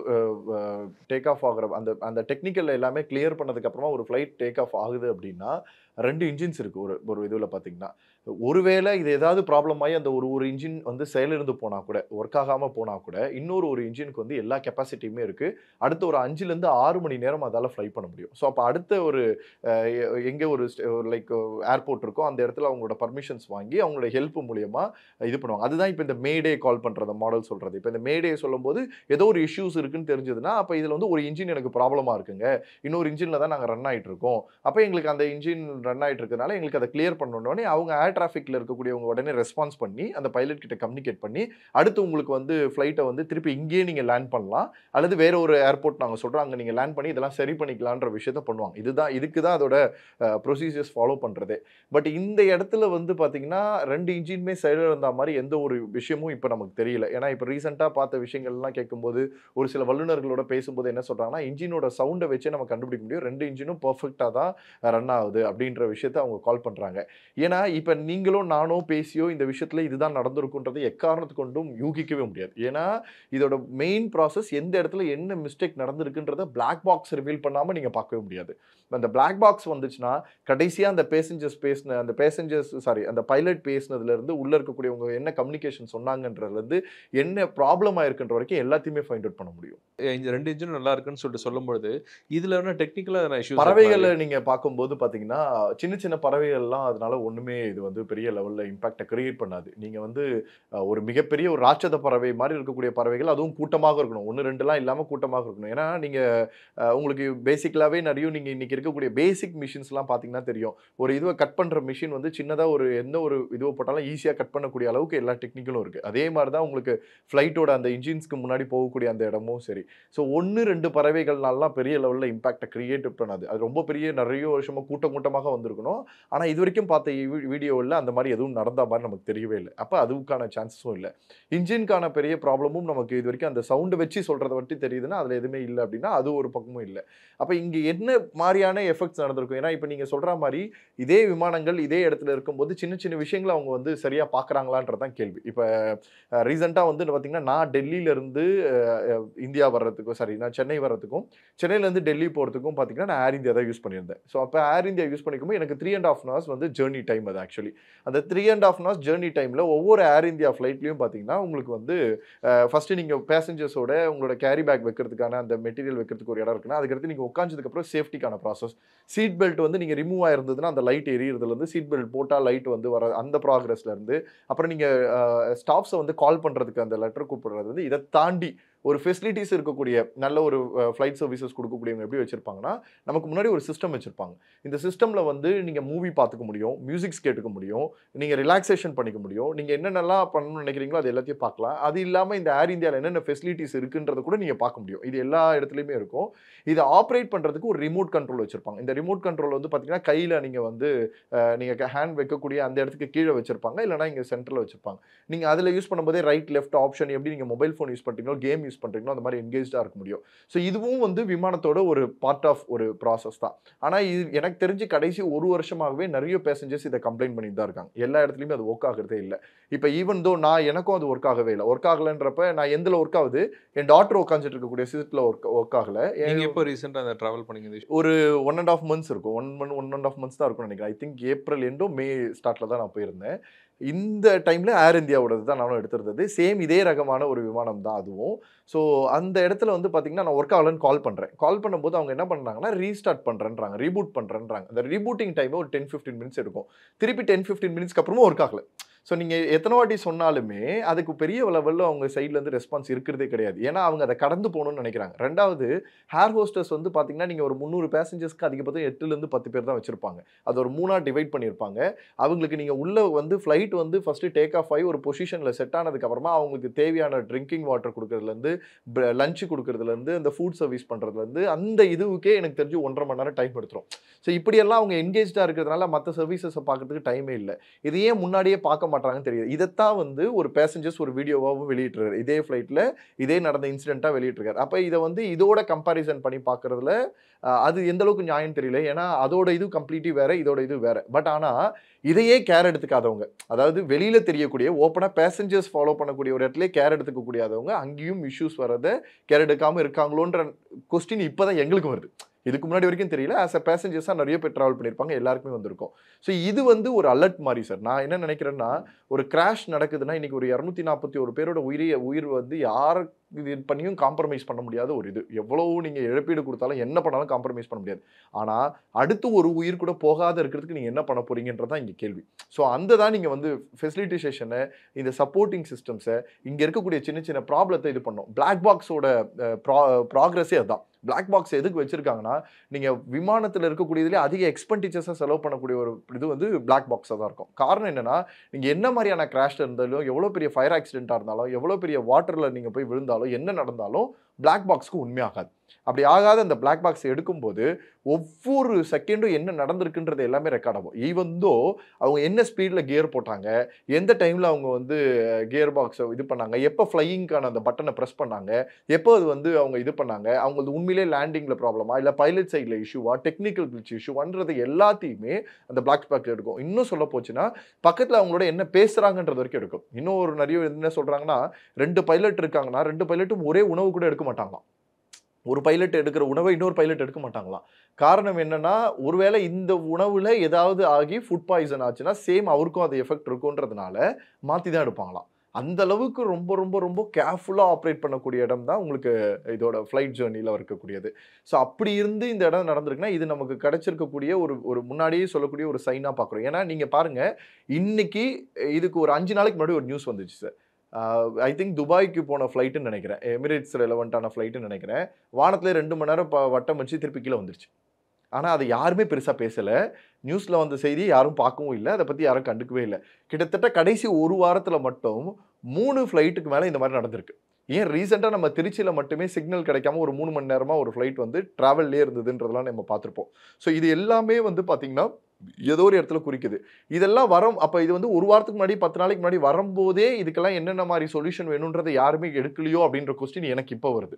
டேக் ஆஃப் ஆகிற அந்த அந்த டெக்னிக்கல் எல்லாமே கிளியர் பண்ணதுக்கப்புறமா ஒரு ஃப்ளைட் டேக் ஆஃப் ஆகுது அப்படின்னா 2 இன்ஜின்ஸ் இருக்குது ஒரு இதில் பார்த்தீங்கன்னா. ஒருவேளை இது ஏதாவது ப்ராப்ளம் ஆகி அந்த ஒரு இன்ஜின் வந்து செயலிழந்து போனால் கூட, ஒர்க் ஆகாமல் போனால் கூட, ஒரு இன்ஜினுக்கு வந்து எல்லா கெப்பாசிட்டியுமே இருக்குது. அடுத்த ஒரு 5லேருந்து 6 மணி நேரம் அதால் ஃப்ளை பண்ண முடியும். ஸோ அப்போ அடுத்த ஒரு எங்கே ஒரு லைக் ஏர்போர்ட் இருக்கோ அந்த இடத்துல அவங்களோட பர்மிஷன்ஸ் வாங்கி அவங்களோட ஹெல்ப் மூலியமாக இது பண்ணுவாங்க. அதுதான் இப்போ இந்த மேடே கால் பண்ணுறது மாடல் சொல்கிறது. இப்போ இந்த மேடே சொல்லும்போது ஏதோ ஒரு இஷ்யூஸ் இருக்குன்னு தெரிஞ்சதுன்னா, அப்போ இதில் வந்து ஒரு இன்ஜின் எனக்கு ப்ராப்ளமாக இருக்குங்க, இன்னொரு இன்ஜினில் தான் நாங்கள் ரன் ஆகிட்டு இருக்கோம், அப்போ எங்களுக்கு அந்த இன்ஜின் ரன் ஆகிட்டு இருக்கிறதுனால எங்களுக்கு அதை கிளியர் பண்ணணுன்னே அவங்க ஏர் டிராஃபிக்கில் இருக்கக்கூடியவங்க உடனே ரெஸ்பான்ஸ் பண்ணி அந்த பைலட் கிட்ட கம்யூனிகேட் பண்ணி அடுத்து உங்களுக்கு வந்து ஃப்ளைட்டை வந்து திருப்பி இங்கேயே நீங்கள் லேண்ட் பண்ணலாம், அல்லது வேற ஒரு ஏர்போர்ட் நாங்கள் சொல்கிறோம் அங்கே நீங்கள் லேண்ட் பண்ணி இதெல்லாம் சரி பண்ணிக்கலான்ற விஷயத்த பண்ணுவாங்க. இதுக்கு தான் அதோட ப்ரொசீஜர்ஸ் ஃபாலோ பண்ணுறது. பட் இந்த இடத்துல வந்து பார்த்தீங்கன்னா 2 இன்ஜினுமே சைடில் இருந்த மாதிரி எந்த ஒரு விஷயமும் இப்போ நமக்கு தெரியல. ஏன்னா இப்போ ரீசெண்டாக பார்த்த விஷயங்கள்லாம் கேட்கும்போது ஒரு சில வல்லுநர்களோட பேசும்போது என்ன சொல்கிறாங்கன்னா, இன்ஜினோட சவுண்டை வச்சே நம்ம கண்டுபிடிக்க முடியும் 2 இன்ஜினும் பர்ஃபெக்டாக தான் ரன் ஆகுது அப்படின்ற விஷயத்தை அவங்க கால் பண்ணுறாங்க. ஏன்னா இப்போ நீங்களும் நானும் பேசியோ இந்த விஷயத்தில் இதுதான் நடந்திருக்குன்றது எக்காரணத்து கொண்டும் யூகிக்கவே முடியாது. ஏன்னா இதோட மெயின் ப்ராசஸ் எந்த இடத்துல என்ன மிஸ்டேக் நடந்திருக்குன்றத பிளாக் பாக்ஸ் ரிவீல் பண்ணாமல் நீங்கள் பார்க்கவே முடியாது. அந்த பிளாக் பாக்ஸ் வந்துச்சுன்னா கடைசியாக அந்த பைலட் பேசினதுலேருந்து உள்ளே இருக்கக்கூடியவங்க என்ன கம்யூனிகேஷன் சொன்னாங்கன்றதுலேருந்து என்ன ப்ராப்ளம் ஆயிருக்குன்ற வரைக்கும் எல்லாத்தையுமே ஃபைண்ட் அவுட் பண்ண முடியும். இந்த 2 இன்ஜின் நல்லா இருக்குன்னு சொல்லிட்டு சொல்லும்போது இதில் என்ன டெக்னிக்கலாக பறவைகளை நீங்கள் பார்க்கும்போது பார்த்தீங்கன்னா சின்ன சின்ன பறவைகள்லாம் அதனால ஒன்றுமே இது வந்து வந்து பெரிய லெவலில் இம்பாக்டை கிரியேட் பண்ணாது. நீங்கள் வந்து ஒரு மிகப்பெரிய ஒரு ராட்சத பறவை மாதிரி இருக்கக்கூடிய பறவைகள் அதுவும் கூட்டமாக இருக்கணும், 1-2லாம் இல்லாமல் கூட்டமாக இருக்கணும். ஏன்னா நீங்கள் உங்களுக்கு பேசிக்கலாகவே நிறைய நீங்கள் இன்றைக்கி இருக்கக்கூடிய பேசிக் மிஷின்ஸ்லாம் பார்த்தீங்கன்னா தெரியும். ஒரு இதுவை கட் பண்ணுற மிஷின் வந்து சின்னதாக ஒரு எந்த ஒரு இதுவை போட்டாலும் ஈஸியாக கட் பண்ணக்கூடிய அளவுக்கு எல்லா டெக்னிக்கலும் இருக்குது. அதே மாதிரி தான் உங்களுக்கு ஃப்ளைட்டோட அந்த இன்ஜின்ஸ்க்கு முன்னாடி போகக்கூடிய அந்த இடமும் சரி. ஸோ 1-2 பறவைகள்னாலாம் பெரிய லெவலில் இம்பாக்டை கிரியேட் பண்ணாது. அது ரொம்ப பெரிய நிறைய வருஷமாக கூட்டமாக வந்திருக்கணும். ஆனால் இது வரைக்கும் பார்த்த வீடியோவில் அந்த மாதிரி எதுவும் நடந்த மாதிரி நமக்கு தெரியவே இல்லை. அப்போ அதுக்கான சான்சஸும் இல்லை. இன்ஜின்கான பெரிய ப்ராப்ளமும் நமக்கு இது வரைக்கும் அந்த சவுண்டு வச்சு சொல்கிறத வட்டி தெரியுதுன்னா அதில் எதுவுமே இல்லை அப்படின்னா அது ஒரு பக்கமும் இல்லை. அப்போ இங்கே என்ன மாதிரியான எஃபெக்ட்ஸ் நடந்திருக்கும்? ஏன்னா இப்போ நீங்கள் சொல்கிற மாதிரி இதே விமானங்கள் இதே இடத்துல இருக்கும்போது சின்ன சின்ன விஷயங்களை அவங்க வந்து சரியாக பார்க்குறாங்களான்றதான் கேள்வி. இப்போ ரீசெண்டாக வந்து பார்த்தீங்கன்னா நான் டெல்லியிலேருந்து இந்தியா வர்றதுக்கும் நான் சென்னை வர்றதுக்கும் சென்னையிலேருந்து டெல்லி போகிறதுக்கும் பார்த்தீங்கன்னா நான் ஏர் இந்தியா தான் யூஸ் பண்ணியிருந்தேன். ஸோ அப்போ ஏர் இந்தியா யூஸ் பண்ணிக்கும்போது எனக்கு 3.5 hours வந்து ஜேர்னி டைம். அது ஆக்சுவலி அந்த 3.5 hours ஜேர்னி டைமில் ஒவ்வொரு ஏர் இந்தியா ஃப்ளைட்லையும் பார்த்தீங்கன்னா உங்களுக்கு வந்து ஃபஸ்ட்டு நீங்கள் பேசஞ்சர்ஸோட உங்களோட கேரி பேக் வைக்கிறதுக்கான அந்த மெட்டீரியல் வைக்கிறதுக்கு ஒரு இடம் இருக்குன்னா அதுக்கடுத்து நீங்கள் உட்காந்ததுக்கப்புறம் சேஃப்டிக்கான ப்ராசஸ். சீட் பெல்ட் வந்து நீங்கள் ரிமூவ் ஆயிருந்ததுன்னா அந்த லைட் எரியறதுலேருந்து சீட் பெல்ட் போட்டால் லைட் வந்து வர அந்த ப்ராக்ரஸ்லேருந்து அப்புறம் நீங்கள் ஸ்டாஃப்ஸை வந்து கால் பண்ணுறதுக்கு அந்த லெட்டர் கூப்பிடுறது வந்து இதை தாண்டி ஒரு ஃபெசிலிட்டிஸ் இருக்கக்கூடிய நல்ல ஒரு ஃப்ளைட் சர்வீசஸ் கொடுக்கக்கூடியவங்க எப்படி வச்சுருப்பாங்கன்னா நமக்கு முன்னாடி ஒரு சிஸ்டம் வச்சுருப்பாங்க. இந்த சிஸ்டமில் வந்து நீங்கள் மூவி பார்த்துக்க முடியும், மியூசிக்ஸ் கேட்டுக்க முடியும், நீங்கள் ரிலாக்ஸேஷன் பண்ணிக்க முடியும், நீங்கள் என்னென்னலாம் பண்ணணும்னு நினைக்கிறீங்களோ அது எல்லாத்தையும் பார்க்கலாம். அது இல்லாமல் இந்த ஏர் இந்தியாவில் என்னென்ன ஃபெசிலிட்டிஸ் இருக்குன்றத கூட நீங்கள் பார்க்க முடியும். இது எல்லா இடத்துலையுமே இருக்கும். இதை ஆப்ரேட் பண்ணுறதுக்கு ஒரு ரிமோட் கண்ட்ரோல் வச்சுருப்பாங்க. இந்த ரிமோட் கண்ட்ரோல் வந்து பார்த்தீங்கன்னா கையில் நீங்கள் வந்து நீங்கள் ஹேண்ட் வைக்கக்கூடிய அந்த இடத்துக்கு கீழே வச்சுருப்பாங்க, இல்லைனா இங்கே சென்டரில் வச்சுருப்பாங்க. நீங்கள் அதில் யூஸ் பண்ணும்போதே ரைட் லெஃப்ட் ஆப்ஷன் எப்படி நீங்கள் மொபைல் ஃபோன் யூஸ் பண்ணுறீங்களோ கேம் யூஸ் பண்ணுறீங்களோ அந்த மாதிரி என்கேஜாக இருக்க முடியும். ஸோ இதுவும் வந்து விமானத்தோட ஒரு பார்ட் ஆஃப் ஒரு ப்ராசஸ் தான். ஆனால் இது எனக்கு தெரிஞ்சு கடைசி ஒரு வருஷமாகவே நிறைய பேசஞ்சர்ஸ் இதை கம்ப்ளைண்ட் பண்ணிட்டு தான் இருக்காங்க. எல்லா இடத்துலையுமே அது ஒர்க் ஆகிறதே இல்லை. இப்போ ஈவன் தோ எனக்கும் அது ஒர்க் ஆகவே இல்லை. ஒர்க் ஆகலைன்றப்ப நான் எந்தில் ஒர்க் ஆகுது, என் டாக்டர் உட்காந்துட்டு இருக்கக்கூடிய சீட்டில் ஒர்க் ஆகலை. எப்போ ரீசெண்டாக அந்த ட்ராவல் பண்ணிங்க? ஒரு 1.5 months இருக்கும். 1.5 months தான் இருக்கும்னு நினைக்கிறேன். ஐ திங்க் ஏப்ரல் எண்டோ மே ஸ்டார்ட்டில் தான் நான் போயிருந்தேன். இந்த டைமில் ஏர் இந்தியாவோடது தான் நானும் எடுத்துருந்தது. சேம் இதே ரகமான ஒரு விமானம் தான் அதுவும். ஸோ அந்த இடத்துல வந்து பார்த்தீங்கன்னா நான் ஒர்க் ஆகலன்னு கால் பண்ணுறேன். கால் பண்ணும்போது அவங்க என்ன பண்ணுறாங்கன்னா ரீஸ்டார்ட் பண்ணுறேன்றாங்க, ரீபூட் பண்ணுறேன்றாங்க. அந்த ரீபூட்டிங் டைம் ஒரு 10-15 minutes எடுக்கும். திருப்பி 10-15 minutes அப்புறமும் ஒர்க் ஆகலை. ஸோ நீங்கள் எத்தனை வாட்டி சொன்னாலுமே அதுக்கு பெரிய லெவலில் அவங்க சைட்லேருந்து ரெஸ்பான்ஸ் இருக்கிறதே கிடையாது. ஏன்னா அவங்க அதை கடந்து போகணும்னு நினைக்கிறாங்க. ரெண்டாவது ஏர் ஹோஸ்டர்ஸ் வந்து பார்த்தீங்கன்னா நீங்கள் ஒரு 300 பேசஞ்சர்ஸ்க்கு அதிகபட்சம் 8-10 பேர் தான் வச்சுருப்பாங்க. அது ஒரு 3ஆக டிவைட் பண்ணியிருப்பாங்க. அவங்களுக்கு நீங்கள் உள்ளே வந்து ஃப்ளைட் வந்து ஃபஸ்ட்டு டேக் ஆஃப் ஆகி ஒரு பொசிஷனில் செட் ஆனதுக்கப்புறமா அவங்களுக்கு தேவையான ட்ரிங்கிங் வாட்டர் கொடுக்குறதுலேருந்து லஞ்சு கொடுக்குறதுலேருந்து அந்த ஃபுட் சர்வீஸ் பண்ணுறதுலேருந்து அந்த இதுவுக்கே எனக்கு தெரிஞ்சு 1.5 மணி நேரம் டைம் எடுத்துரும். ஸோ இப்படியெல்லாம் அவங்க என்கேஜாக இருக்கிறதுனால மற்ற சர்வீசஸை பார்க்கறதுக்கு டைமே இல்லை. இதையே முன்னாடியே பார்க்க மாட்டாங்கன்னு தெரியுது. இதைத்தான் வந்து ஒரு பேசஞ்சர்ஸ் ஒரு வீடியோவாகவும் வெளியிட்டிருக்காரு. இதே ஃப்ளைட்டில் இதே நடந்த இன்சிடென்ட்டாக வெளியிட்டிருக்காரு. அப்போ இதை வந்து இதோட கம்பேரிசன் பண்ணி பார்க்குறதுல அது எந்த அளவுக்கு நியாயம் தெரியல. ஏன்னா அதோட இது கம்ப்ளீட்லி வேறு, இதோட இது வேறு. பட் ஆனால் இதையே கேர் எடுத்துக்காதவங்க, அதாவது வெளியில் தெரியக்கூடிய ஓப்பனாக பேசஞ்சர்ஸ் ஃபாலோ பண்ணக்கூடிய ஒரு இடத்துல கேர் எடுத்துக்கக்கூடியவங்க அங்கேயும் இஷ்யூஸ் வரதை கேர் எடுக்காமல் இருக்காங்களோன்ற கொஸ்டின் இப்போ தான் எங்களுக்கு வருது. இதுக்கு முன்னாடி வரைக்கும் தெரியல. ஆஸ் அ பேசஞ்சர்ஸாக நிறைய பேர் ட்ராவல் பண்ணியிருப்பாங்க, எல்லாருக்குமே வந்திருக்கும். ஸோ இது வந்து ஒரு அலர்ட் மாதிரி சார். நான் என்ன நினைக்கிறேன்னா ஒரு கிராஷ் நடக்குதுன்னா இன்றைக்கி ஒரு 241 பேரோட உயிர் வந்து யாருக்கு இது பண்ணியும் காம்ப்ரமைஸ் பண்ண முடியாத ஒரு இது. எவ்வளோ நீங்கள் இழப்பீடு கொடுத்தாலும் என்ன பண்ணாலும் காம்ப்ரமைஸ் பண்ண முடியாது. ஆனால் அடுத்து ஒரு உயிர் கூட போகாத இருக்கிறதுக்கு நீங்கள் என்ன பண்ண போகிறீங்கன்றதான் இங்கே கேள்வி. ஸோ அந்த தான் நீங்கள் வந்து ஃபெசிலிட்டேஷனை இந்த சப்போர்ட்டிங் சிஸ்டம்ஸை இங்கே இருக்கக்கூடிய சின்ன சின்ன ப்ராப்ளத்தை இது பண்ணோம். பிளாக் பாக்ஸோட ப்ராக்ரஸே அதுதான். பிளாக் பாக்ஸ் எதுக்கு வச்சிருக்காங்கன்னா நீங்கள் விமானத்தில் இருக்கக்கூடியதுலேயே அதிக எக்ஸ்பெண்டிச்சர்ஸை செலவு பண்ணக்கூடிய ஒரு இது வந்து பிளாக் பாக்ஸாக தான் இருக்கும். காரணம் என்னென்னா நீங்கள் என்ன மாதிரியான கிராஷ் இருந்தாலும், எவ்வளோ பெரிய ஃபயர் ஆக்சிடென்ட்டாக இருந்தாலும், எவ்வளோ பெரிய வாட்டரில் நீங்கள் போய் விழுந்தாலும், என்ன நடந்தாலும் பிளாக் பாக்ஸ்க்கு உண்மையாகாது. அப்படி ஆகாத அந்த பிளாக் பாக்ஸ் எடுக்கும்போது ஒவ்வொரு செகண்டும் என்ன நடந்திருக்குன்றது எல்லாமே ரெக்கார்ட் ஆகும். ஈவன் தோ அவங்க என்ன ஸ்பீடில் கியர் போட்டாங்க, எந்த டைமில் அவங்க வந்து கியர் பாக்ஸை இது பண்ணாங்க, எப்போ ஃப்ளையிங்கான அந்த பட்டனை ப்ரெஸ் பண்ணாங்க, எப்போ அது வந்து அவங்க இது பண்ணாங்க, அவங்களுக்கு உண்மையிலே லேண்டிங்கில் ப்ராப்ளமா இல்லை பைலட் சைடில் இஷ்யூவா டெக்னிக்கல் கிளிச் இஷ்யூவான்றது எல்லாத்தையுமே அந்த பிளாக் பாக்ஸ் எடுக்கும். இன்னும் சொல்ல போச்சுன்னா பக்கத்தில் அவங்களோட என்ன பேசுகிறாங்கன்றது வரைக்கும் எடுக்கும். இன்னும் ஒரு நிறைய என்ன சொல்கிறாங்கன்னா 2 பைலட் இருக்காங்கன்னா 2 பைலட்டும் ஒரே உணவு கூட எடுக்க மாட்டாங்களாம். ஒரு பைலட் எடுக்கிற உணவை இன்னொரு பைலட் எடுக்க மாட்டாங்களாம். காரணம் என்னன்னா ஒருவேளை இந்த உணவில் ஏதாவது ஆகி ஃபுட் பாய்சன் ஆச்சுன்னா சேம் அவருக்கும் அது எஃபெக்ட் இருக்குன்றதுனால மாற்றி தான் எடுப்பாங்களாம். அந்த அளவுக்கு ரொம்ப ரொம்ப ரொம்ப கேர்ஃபுல்லாக ஆப்ரேட் பண்ணக்கூடிய இடம் தான் உங்களுக்கு இதோட ஃப்ளைட் ஜேர்னியில் இருக்கக்கூடியது. ஸோ அப்படி இருந்து இந்த இடம் நடந்திருக்குன்னா இது நமக்கு கிடைச்சிருக்கக்கூடிய ஒரு முன்னாடியே சொல்லக்கூடிய ஒரு சைனாக பார்க்குறோம். ஏன்னா நீங்கள் பாருங்கள், இன்னைக்கு இதுக்கு ஒரு 5 நாளைக்கு முன்னாடி ஒரு நியூஸ் வந்துச்சு சார். ஐ திங்க் துபாய்க்கு போன ஃப்ளைட்டுன்னு நினைக்கிறேன், எமிரேட்ஸ் ரெலவெண்ட்டான ஃப்ளைட்டுன்னு நினைக்கிறேன். வானத்தில் 2 மணி நேரம் வட்டம் வச்சு திருப்பி கீழே வந்துருச்சு. ஆனால் அதை யாருமே பெருசாக பேசலை. நியூஸில் வந்த செய்தியை யாரும் பார்க்கவும் இல்லை, அதை பற்றி யாரும் கண்டுக்கவே இல்லை. கிட்டத்தட்ட கடைசி ஒரு வாரத்தில் மட்டும் 3 ஃப்ளைட்டுக்கு மேலே இந்த மாதிரி நடந்திருக்கு. ஏன் ரீசெண்டாக நம்ம திருச்சியில் மட்டுமே சிக்னல் கிடைக்காம ஒரு 3 மணி நேரமாக ஒரு ஃப்ளைட் வந்து ட்ராவல்லே இருந்ததுன்றதெல்லாம் நம்ம பார்த்துருப்போம். ஸோ இது எல்லாமே வந்து பார்த்திங்கன்னா ஏதோ ஒரு இடத்துல குறிக்குது. இதெல்லாம் அப்போ இது வந்து ஒரு வாரத்துக்கு முன்னாடி 10 நாளைக்கு முன்னாடி வரும்போதே இதுக்கெல்லாம் என்னென்ன மாதிரி சொல்யூஷன் வேணுன்றதை யாருமே எடுக்கலையோ அப்படின்ற கொஸ்டின் எனக்கு இப்போ வருது.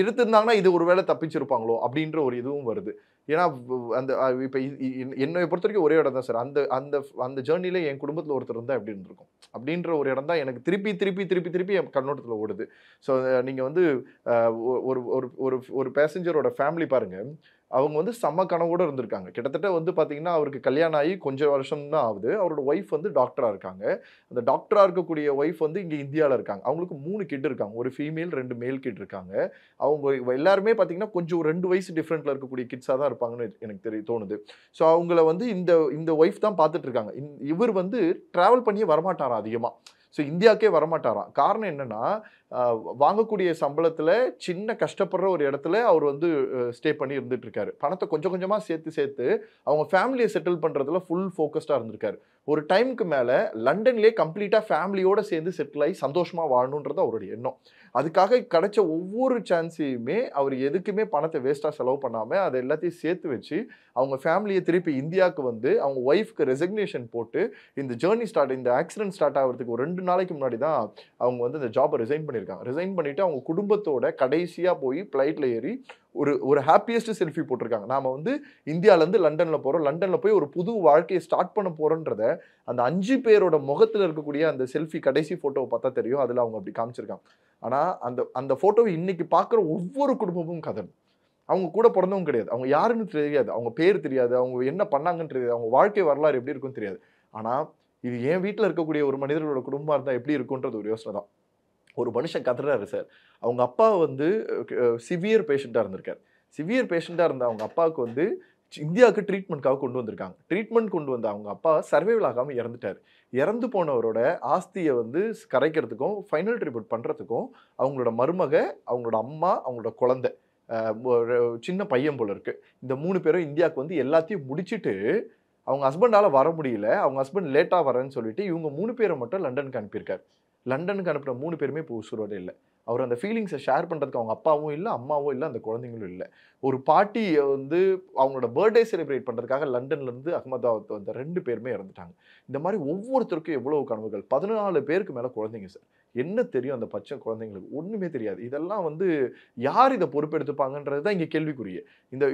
எடுத்திருந்தாங்கன்னா இது ஒரு வேளை தப்பிச்சிருப்பாங்களோ அப்படின்ற ஒரு இதுவும் வருது. ஏன்னா அந்த இப்போ என்னை பொறுத்த வரைக்கும் ஒரே இடம் தான் சார். அந்த ஜேர்னியில் என் குடும்பத்தில் ஒருத்தர் இருந்தால் எப்படி இருந்திருக்கும் அப்படின்ற ஒரு இடம் தான் எனக்கு திருப்பி என் கண்ணோட்டத்தில் ஓடுது. ஸோ நீங்கள் வந்து ஒரு பேசஞ்சரோட ஃபேமிலி பாருங்கள், அவங்க வந்து செம்ம கனவோடு இருந்திருக்காங்க. கிட்டத்தட்ட வந்து பார்த்தீங்கன்னா அவருக்கு கல்யாணம் ஆகி கொஞ்சம் வருஷம் தான் ஆகுது. அவரோட ஒய்ஃப் வந்து டாக்டராக இருக்காங்க. அந்த டாக்டராக இருக்கக்கூடிய ஒய்ஃப் வந்து இங்கே இந்தியாவில் இருக்காங்க. அவங்களுக்கு 3 கிட் இருக்காங்க, ஒரு ஃபீமேல் 2 மேல் கிட் இருக்காங்க. அவங்க எல்லாருமே பார்த்தீங்கன்னா கொஞ்சம் 2 வயசு டிஃப்ரெண்ட்டில் இருக்கக்கூடிய கிட்ஸாக தான் இருப்பாங்கன்னு எனக்கு தோணுது. ஸோ அவங்கள வந்து இந்த ஒய்ஃப் தான் பார்த்துட்டு இருக்காங்க. இவர் வந்து ட்ராவல் பண்ணியே வரமாட்டாராம் அதிகமாக. ஸோ இந்தியாவுக்கே வரமாட்டாராம். காரணம் என்னென்னா வாங்கக்கூடிய சம்பளத்தில் சின்ன கஷ்டப்படுற ஒரு இடத்துல அவர் வந்து ஸ்டே பண்ணி இருந்துட்டு இருக்காரு. பணத்தை கொஞ்சம் கொஞ்சமாக சேர்த்து அவங்க ஃபேமிலியை செட்டில் பண்ணுறதுல ஃபுல் ஃபோக்கஸ்டாக இருந்திருக்காரு. ஒரு டைமுக்கு மேலே லண்டன்லேயே கம்ப்ளீட்டாக ஃபேமிலியோடு சேர்ந்து செட்டில் ஆகி சந்தோஷமாக வாழணுன்றது அவருடைய எண்ணம். அதுக்காக கிடைச்ச ஒவ்வொரு சான்ஸையுமே அவர் எதுக்குமே பணத்தை வேஸ்ட்டாக செலவு பண்ணாமல் அதை எல்லாத்தையும் சேர்த்து வச்சு அவங்க ஃபேமிலியை திருப்பி இந்தியாவுக்கு வந்து அவங்க ஒய்ஃப்க்கு ரெசிக்னேஷன் போட்டு இந்த ஆக்சிடென்ட் ஸ்டார்ட் ஆகிறதுக்கு ஒரு 2 நாளைக்கு முன்னாடி தான் அவங்க வந்து இந்த ஜாபை ரிசைன் பண்ணியிருக்காங்க. ரிசைன் பண்ணிவிட்டு அவங்க குடும்பத்தோட கடைசியாக போய் ஃப்ளைட்டில் ஏறி ஒரு ஹாப்பியஸ்ட் செல்ஃபி போட்டிருக்காங்க. நாம் வந்து இந்தியாவிலேருந்து லண்டனில் போகிறோம், லண்டனில் போய் ஒரு புது வாழ்க்கையை ஸ்டார்ட் பண்ண போகிறோன்றத அந்த 5 பேரோட முகத்தில் இருக்கக்கூடிய அந்த செல்ஃபி கடைசி ஃபோட்டோவை பார்த்தா தெரியும். அதில் அவங்க அப்படி காமிச்சிருக்காங்க. ஆனால் அந்த ஃபோட்டோவை இன்னைக்கு பார்க்குற ஒவ்வொரு குடும்பமும் கதறு. அவங்க கூட பிறந்தவங்க கிடையாது, அவங்க யாருன்னு தெரியாது, அவங்க பேர் தெரியாது, அவங்க என்ன பண்ணாங்கன்னு தெரியாது, அவங்க வாழ்க்கை வரலாறு எப்படி இருக்குன்னு தெரியாது. ஆனால் இது என் வீட்டில் இருக்கக்கூடிய ஒரு மனிதர்களோட குடும்பமாக இருந்தால் எப்படி இருக்குன்றது ஒரு யோசனை தான். ஒரு மனுஷன் கத்துறாரு சார். அவங்க அப்பா வந்து சிவியர் பேஷண்ட்டாக இருந்திருக்காரு. சிவியர் பேஷண்ட்டாக இருந்த அவங்க அப்பாவுக்கு வந்து இந்தியாவுக்கு ட்ரீட்மெண்ட்காக கொண்டு வந்திருக்காங்க. ட்ரீட்மெண்ட் கொண்டு வந்த அவங்க அப்பா சர்வைவல் ஆகாமல் இறந்துட்டார். இறந்து போனவரோட ஆஸ்தியை வந்து கரைக்கிறதுக்கும் ஃபைனல் ட்ரிபியூட் பண்ணுறதுக்கும் அவங்களோட மருமக, அவங்களோட அம்மா, அவங்களோட குழந்தை, சின்ன பையன் போல இருக்கு, இந்த 3 பேரும் இந்தியாவுக்கு வந்து எல்லாத்தையும் முடிச்சுட்டு அவங்க ஹஸ்பண்டால் வர முடியல, அவங்க ஹஸ்பண்ட் லேட்டாக வரேன்னு சொல்லிட்டு இவங்க 3 பேரை மட்டும் லண்டனுக்கு அனுப்பியிருக்காரு. லண்டனுக்கு அனுப்பின 3 பேருமே இப்போ உசுரோட இல்லை. அவர் அந்த ஃபீலிங்ஸை ஷேர் பண்ணுறதுக்கு அவங்க அப்பாவும் இல்லை, அம்மாவும் இல்லை, அந்த குழந்தைங்களும் இல்லை. ஒரு பாட்டி வந்து அவங்களோட பர்த்டே செலிப்ரேட் பண்ணுறதுக்காக லண்டன்லேருந்து அகமதாபாத் வந்த 2 பேருமே இறந்துட்டாங்க. இந்த மாதிரி ஒவ்வொருத்தருக்கும் எவ்வளவு கனவுகள். 14 பேருக்கு மேலே குழந்தைங்க சார். என்ன தெரியும் அந்த பச்சை குழந்தைங்களுக்கு? ஒன்றுமே தெரியாது. இதெல்லாம் வந்து யார் இதை பொறுப்பெடுத்துப்பாங்கன்றது தான் இங்கே கேள்விக்குரிய.